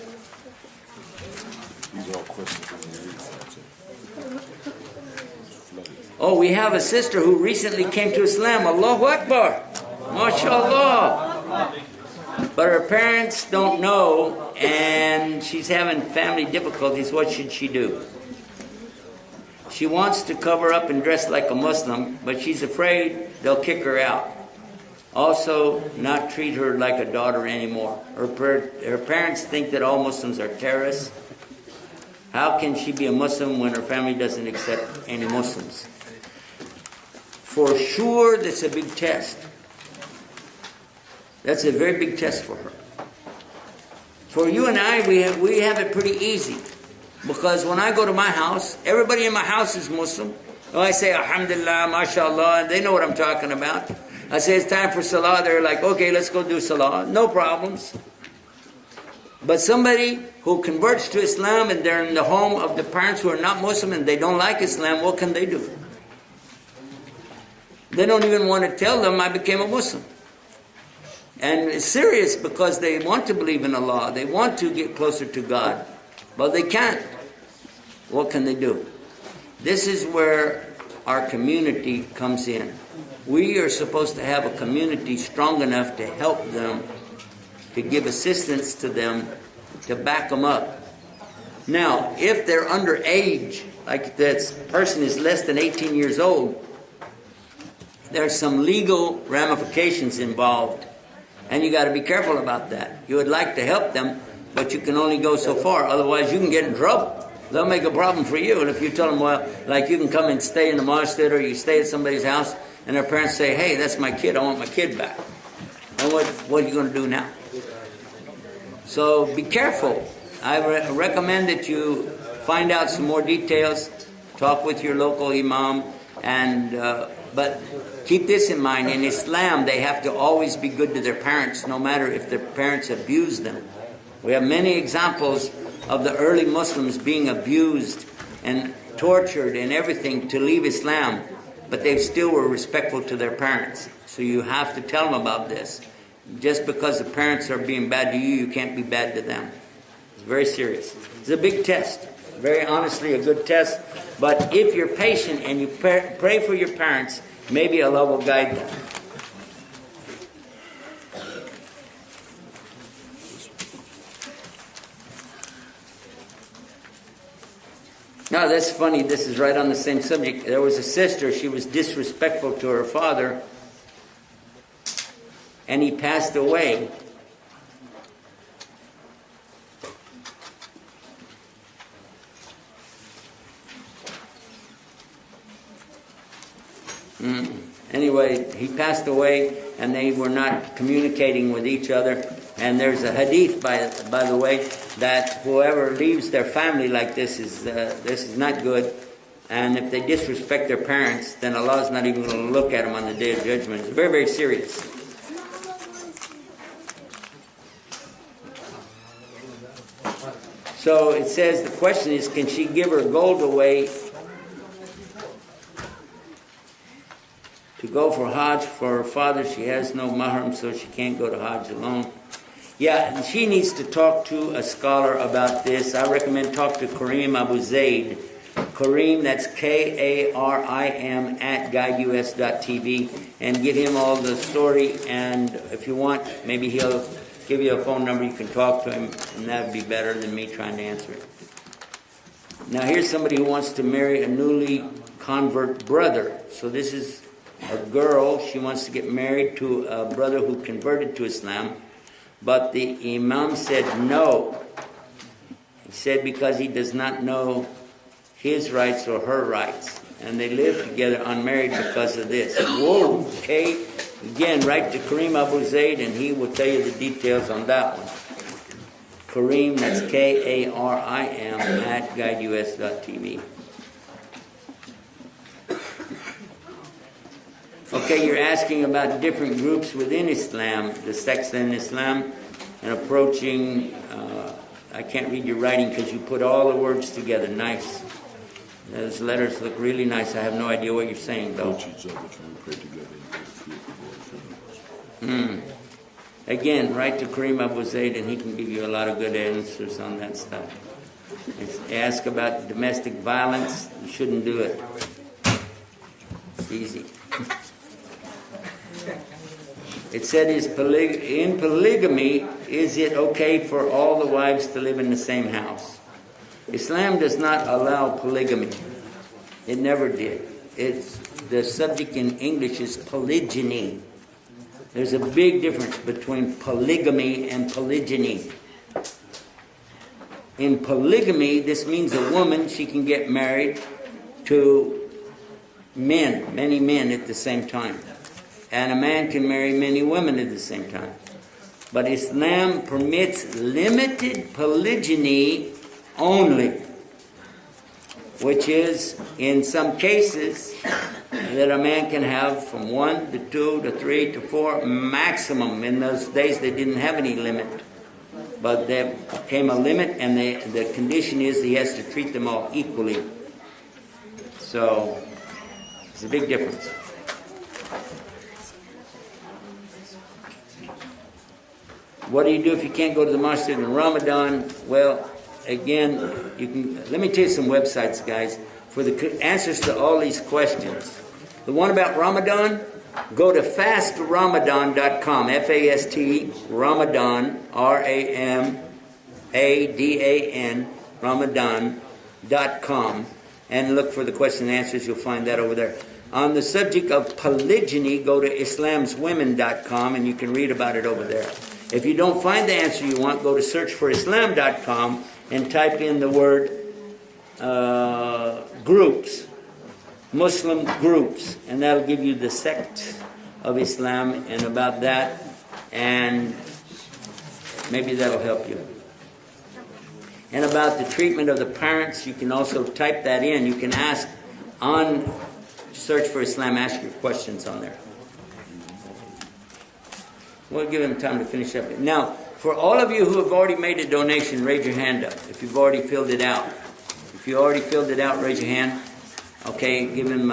These are all questions from the youth. Oh, we have a sister who recently came to Islam. Allahu Akbar. MashaAllah. But her parents don't know, and she's having family difficulties. What should she do? She wants to cover up and dress like a Muslim, but she's afraid they'll kick her out. Also, not treat her like a daughter anymore. Her parents think that all Muslims are terrorists. How can she be a Muslim when her family doesn't accept any Muslims? For sure, that's a big test. That's a very big test for her. For you and I, we have it pretty easy. Because when I go to my house, everybody in my house is Muslim. I say, Alhamdulillah, MashaAllah, and they know what I'm talking about. I say, it's time for Salah. They're like, okay, let's go do Salah. No problems. But somebody who converts to Islam and they're in the home of the parents who are not Muslim and they don't like Islam, what can they do? They don't even want to tell them I became a Muslim. And it's serious because they want to believe in Allah. They want to get closer to God. But they can't. What can they do? This is where our community comes in. We are supposed to have a community strong enough to help them, to give assistance to them, to back them up. Now, if they're underage, like this person is less than 18 years old, there's some legal ramifications involved, and you got to be careful about that. You would like to help them, but you can only go so far. Otherwise, you can get in trouble. They'll make a problem for you. And if you tell them, well, like you can come and stay in the masjid or you stay at somebody's house, and their parents say, hey, that's my kid, I want my kid back. And what are you going to do now? So be careful. I recommend that you find out some more details, talk with your local imam, and but keep this in mind. In Islam, they have to always be good to their parents, no matter if their parents abuse them. We have many examples of the early Muslims being abused and tortured and everything to leave Islam, but they still were respectful to their parents. So you have to tell them about this. Just because the parents are being bad to you, you can't be bad to them. It's very serious. It's a big test. Very honestly, a good test. But if you're patient and you pray for your parents, maybe Allah will guide them. Now, that's funny. This is right on the same subject. There was a sister. She was disrespectful to her father, and he passed away. Anyway, he passed away, and they were not communicating with each other. And there's a hadith, by the way, that whoever leaves their family like this is not good. And if they disrespect their parents, then Allah is not even going to look at them on the Day of Judgment. It's very, very serious. So it says, the question is, can she give her gold away to go for Hajj for her father? She has no mahram, so she can't go to Hajj alone. Yeah, she needs to talk to a scholar about this. I recommend talk to Kareem Abu Zaid. Kareem, that's Karim @guideus.tv, and give him all the story. And if you want, maybe he'll give you a phone number. You can talk to him, and that would be better than me trying to answer it. Now, here's somebody who wants to marry a newly convert brother. So this is a girl. She wants to get married to a brother who converted to Islam. But the imam said no. He said because he does not know his rights or her rights. And they live together unmarried because of this. Whoa, okay. Again, write to Kareem Abu Zaid and he will tell you the details on that one. Kareem, that's Karim @guideus.tv. Okay, you're asking about different groups within Islam, the sects in Islam, and approaching, I can't read your writing because you put all the words together. Nice. Those letters look really nice. I have no idea what you're saying, though. Approach each other, can we pray together and get a Again, write to Kareem Abu Zaid and he can give you a lot of good answers on that stuff. Ask about domestic violence. You shouldn't do it. It's easy. It said, in polygamy, is it okay for all the wives to live in the same house? Islam does not allow polygamy. It never did. The subject in English is polygyny. There's a big difference between polygamy and polygyny. In polygamy, this means a woman, she can get married to many men at the same time. And a man can marry many women at the same time. But Islam permits limited polygyny only, which is, in some cases, that a man can have from 1 to 2 to 3 to 4 maximum. In those days, they didn't have any limit. But there came a limit, and the condition is he has to treat them all equally. So, it's a big difference. What do you do if you can't go to the masjid in Ramadan? Well, again, you can. Let me tell you some websites, guys. for the answers to all these questions. The one about Ramadan, go to fastramadan.com, F-A-S-T, Ramadan, R-A-M-A-D-A-N, Ramadan.com, and look for the question and answers. You'll find that over there. On the subject of polygyny, go to islamswomen.com, and you can read about it over there. If you don't find the answer you want, go to searchforislam.com and type in the word groups, Muslim groups, and that'll give you the sect of Islam and about that, and maybe that'll help you. And about the treatment of the parents, you can also type that in. You can ask on Search for Islam, ask your questions on there. We'll give him time to finish up. Now, for all of you who have already made a donation, raise your hand up if you've already filled it out. If you already filled it out, raise your hand. Okay, give him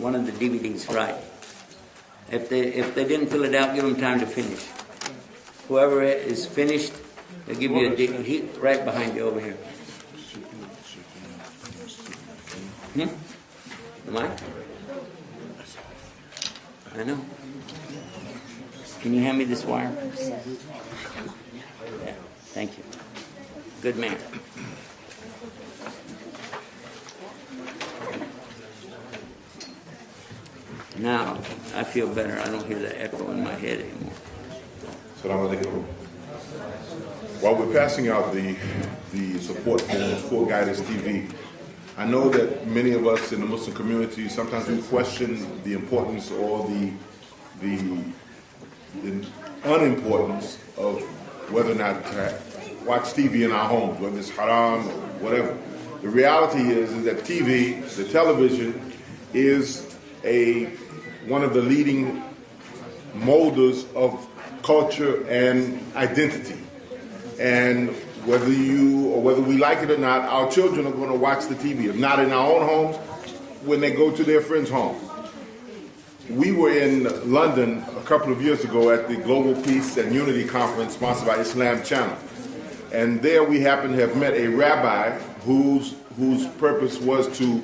one of the DVDs, right? If they didn't fill it out, give them time to finish. Whoever is finished, they'll give you a DVD right behind you over here. Am I? I know. Can you hand me this wire? Yeah, thank you. Good man. Now, I feel better. I don't hear the echo in my head anymore. Assalamu alaikum. While we're passing out the support for Guidance TV, I know that many of us in the Muslim community sometimes we question the importance or the unimportance of whether or not to watch TV in our homes, whether it's haram or whatever. The reality is that TV, the television, is one of the leading molders of culture and identity. And whether we like it or not, our children are going to watch the TV. If not in our own homes, when they go to their friends' homes. We were in London a couple of years ago at the Global Peace and Unity Conference sponsored by Islam Channel. And there we happened to have met a rabbi whose purpose was to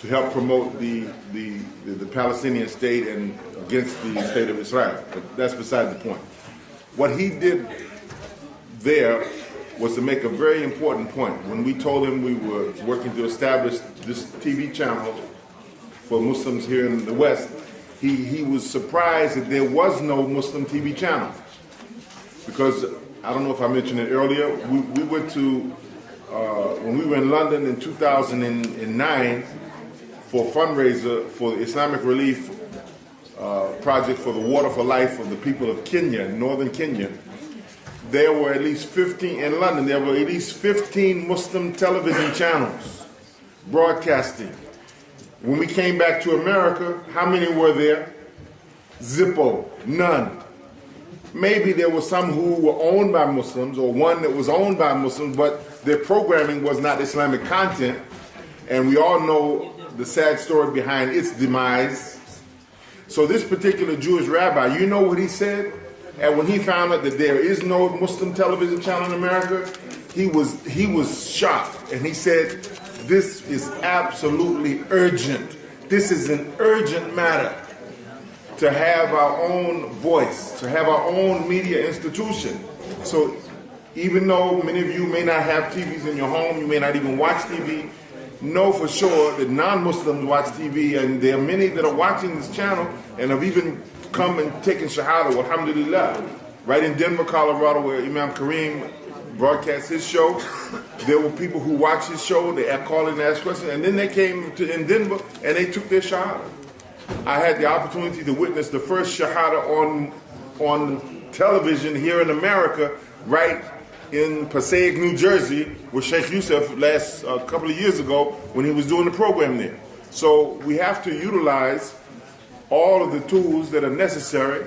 help promote the Palestinian state and against the state of Israel. But that's beside the point. What he did there was to make a very important point. When we told him we were working to establish this TV channel for Muslims here in the West, he was surprised that there was no Muslim TV channel. Because, I don't know if I mentioned it earlier, we went to, when we were in London in 2009 for a fundraiser for the Islamic Relief Project for the Water for Life of the people of Kenya, northern Kenya, there were at least 15, in London, there were at least 15 Muslim television channels broadcasting. When we came back to America, how many were there? Zippo, none. Maybe there were some who were owned by Muslims, or one that was owned by Muslims, but their programming was not Islamic content, and we all know the sad story behind its demise. So this particular Jewish rabbi, you know what he said? And when he found out that there is no Muslim television channel in America, he was shocked, and he said, "This is absolutely urgent. This is an urgent matter to have our own voice, to have our own media institution." So even though many of you may not have TVs in your home, you may not even watch TV, know for sure that non-Muslims watch TV, and there are many that are watching this channel and have even come and taken Shahada, alhamdulillah. Right in Denver, Colorado, where Imam Kareem broadcast his show, there were people who watched his show, they called and asked questions, and then they came in Denver and they took their Shahada. I had the opportunity to witness the first Shahada on television here in America, right in Passaic, New Jersey, with Sheikh Yusuf last couple of years ago when he was doing the program there. So we have to utilize all of the tools that are necessary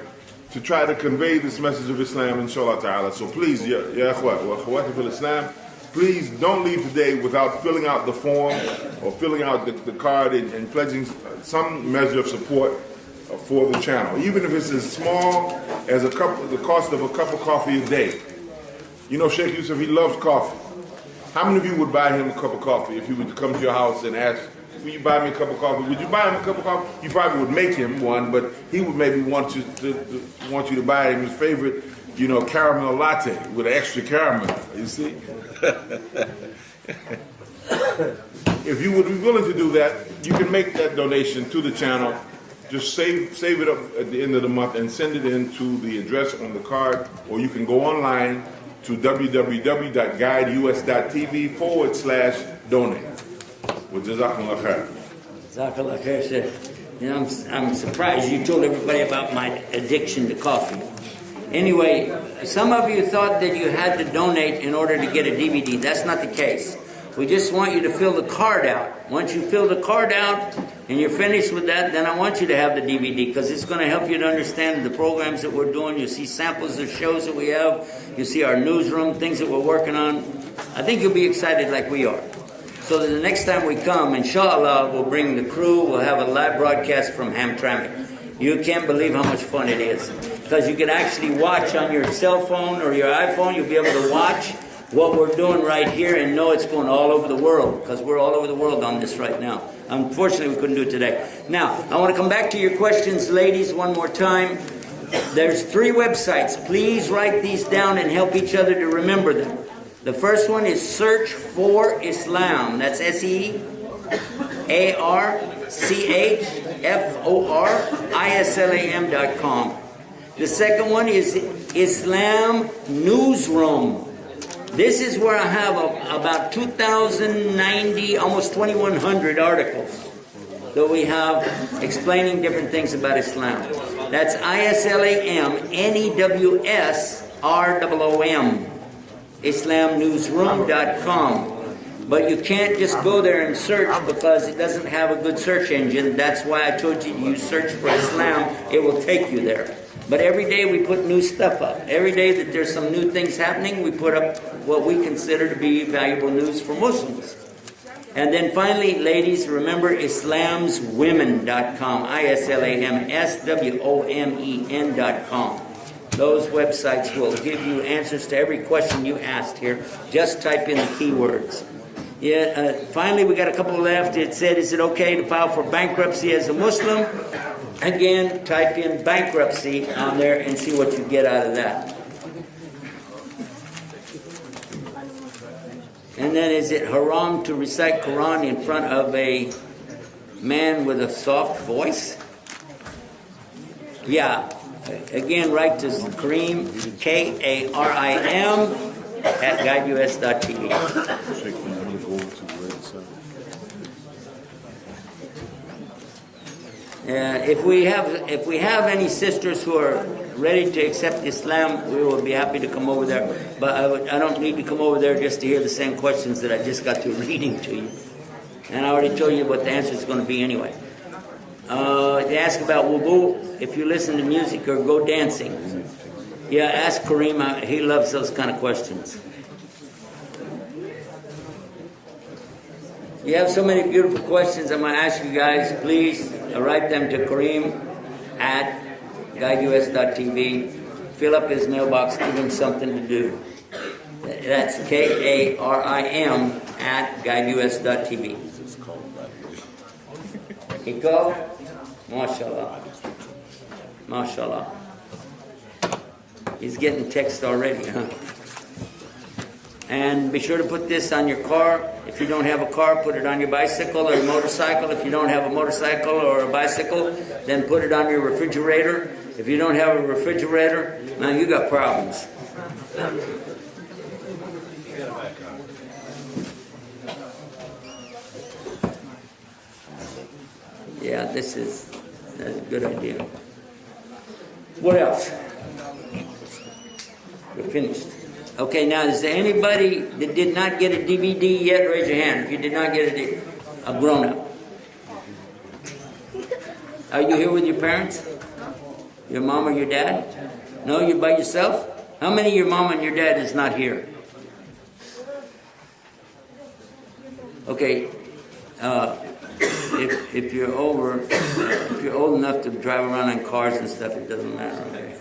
to try to convey this message of Islam, inshallah ta'ala. So please, ya akhwat wa akhwati fil Islam, please don't leave today without filling out the form or filling out the card and pledging some measure of support for the channel, even if it's as small as the cost of a cup of coffee a day. You know, Sheikh Yusuf, he loves coffee. How many of you would buy him a cup of coffee if he would come to your house and ask will you buy me a cup of coffee? Would you buy him a cup of coffee? You probably would make him one, but he would maybe want you to buy him his favorite, caramel latte with an extra caramel. You see? If you would be willing to do that, you can make that donation to the channel. Just save it up at the end of the month and send it in to the address on the card, or you can go online to www.guidus.tv/donate. Well, jazakumullah khair. Jazakallah khair, sir. I'm surprised you told everybody about my addiction to coffee. Anyway, some of you thought that you had to donate in order to get a DVD. That's not the case. We just want you to fill the card out. Once you fill the card out and you're finished with that, then I want you to have the DVD, because it's going to help you to understand the programs that we're doing. You'll see samples of shows that we have. You'll see our newsroom, things that we're working on. I think you'll be excited like we are. So that the next time we come, inshallah, we'll bring the crew. We'll have a live broadcast from Hamtramck. You can't believe how much fun it is, because you can actually watch on your cell phone or your iPhone. You'll be able to watch what we're doing right here and know it's going all over the world, because we're all over the world on this right now. Unfortunately, we couldn't do it today. Now, I want to come back to your questions, ladies, one more time. There's 3 websites. Please write these down and help each other to remember them. The first one is Search for Islam. That's SearchForislam.com. The second one is Islam Newsroom. This is where I have about 2,090, almost 2,100 articles that we have explaining different things about Islam. That's IslamNewsRoom, IslamNewsroom.com. But you can't just go there and search, because it doesn't have a good search engine. That's why I told you to use Search for Islam. It will take you there. But every day we put new stuff up. Every day that there's some new things happening, we put up what we consider to be valuable news for Muslims. And then finally, ladies, remember IslamsWomen.com, IslamsWomen.com. Those websites will give you answers to every question you asked here. Just type in the keywords. Finally, we got a couple left. It said, is it okay to file for bankruptcy as a Muslim? Again, type in bankruptcy on there and see what you get out of that. And then, is it haram to recite Quran in front of a man with a soft voice? Yeah. Again, write to Karim, Karim, at guideus.tv. If we have any sisters who are ready to accept Islam, we will be happy to come over there. But I don't need to come over there just to hear the same questions that I just got to reading to you. And I already told you what the answer is going to be anyway. They ask about wudu, if you listen to music or go dancing. Yeah, ask Kareem. He loves those kind of questions. You have so many beautiful questions. I'm going to ask you guys, please write them to Kareem at guideus.tv. Fill up his mailbox, give him something to do. That's Karim at guideus.tv. He called? MashaAllah. MashaAllah. He's getting text already, huh? And be sure to put this on your car. If you don't have a car, put it on your bicycle or your motorcycle. If you don't have a motorcycle or a bicycle, then put it on your refrigerator. If you don't have a refrigerator, now you got problems. Yeah, that's a good idea. What else? We're finished. Okay, now is there anybody that did not get a DVD yet? Raise your hand if you did not get a grown-up. Are you here with your parents? Your mom or your dad? No, you're by yourself? How many of your mom and your dad is not here? Okay, if you're if you're old enough to drive around in cars and stuff, it doesn't matter. Okay?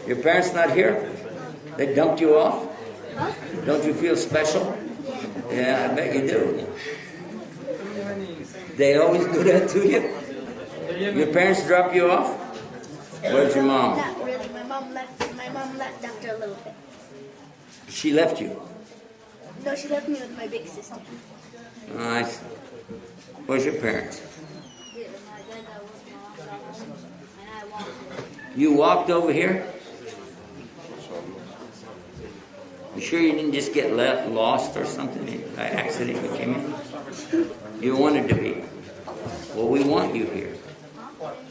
Your parents not here? They dumped you off? Huh? Don't you feel special? Yeah, I bet you do. They always do that to you? Your parents drop you off? Where's your mom? Not really. My mom left after a little bit. She left you. No, she left me with my big sister. Oh, I see. Where's your parents? You walked over here? You sure you didn't just get lost or something by accident you came in? You wanted to be. Well, we want you here.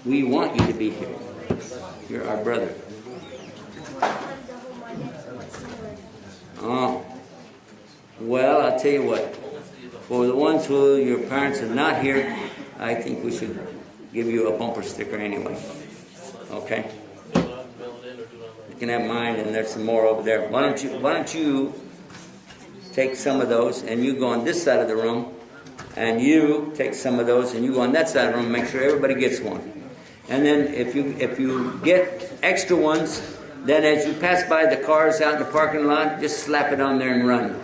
We want you to be here. You're our brother. Oh. Well, I'll tell you what. For the ones who your parents are not here, I think we should give you a bumper sticker anyway. Okay? You can have mine, and there's some more over there. Why don't you take some of those, and you go on this side of the room, and you take some of those, and you go on that side of the room. Make sure everybody gets one. And then if you get extra ones, then as you pass by the cars out in the parking lot, just slap it on there and run.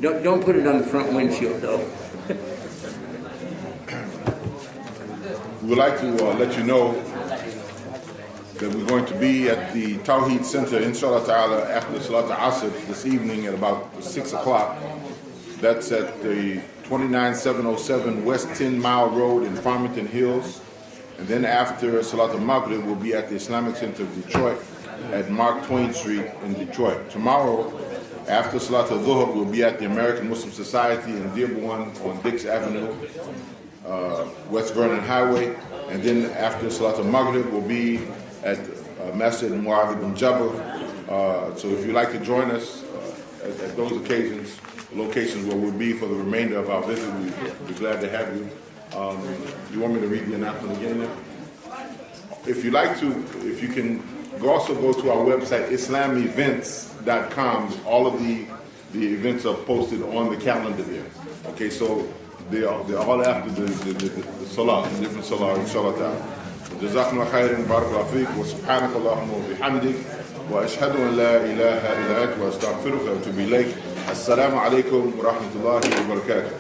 Don't put it on the front windshield, though. We would like to let you know that we're going to be at the Tawheed Center, inshallah ta'ala, after Salat al-Asr this evening at about 6 o'clock. That's at the 29707 West 10 Mile Road in Farmington Hills. And then after Salat al-Maghrib, we'll be at the Islamic Center of Detroit at Mark Twain Street in Detroit. Tomorrow, after Salat al-Dhuhr, we'll be at the American Muslim Society in Dearborn on Dix Avenue, West Vernon Highway. And then after Salat al-Maghrib, we'll be at Masjid Mu'adh ibn Jabal. So if you'd like to join us at those occasions, locations where we'll be for the remainder of our visit, we'd be glad to have you. You want me to read the announcement again now? If you like to, if you can also go to our website, islamevents.com. All of the events are posted on the calendar there. Okay, so they're all after the salah, the different salah, inshallah ta'ala. جزاكم الله خيرا بارك الله فيك وسبحانك اللهم وبحمدك واشهد ان لا اله الا انت واستغفرك واتوب اليك. السلام عليكم ورحمه الله وبركاته.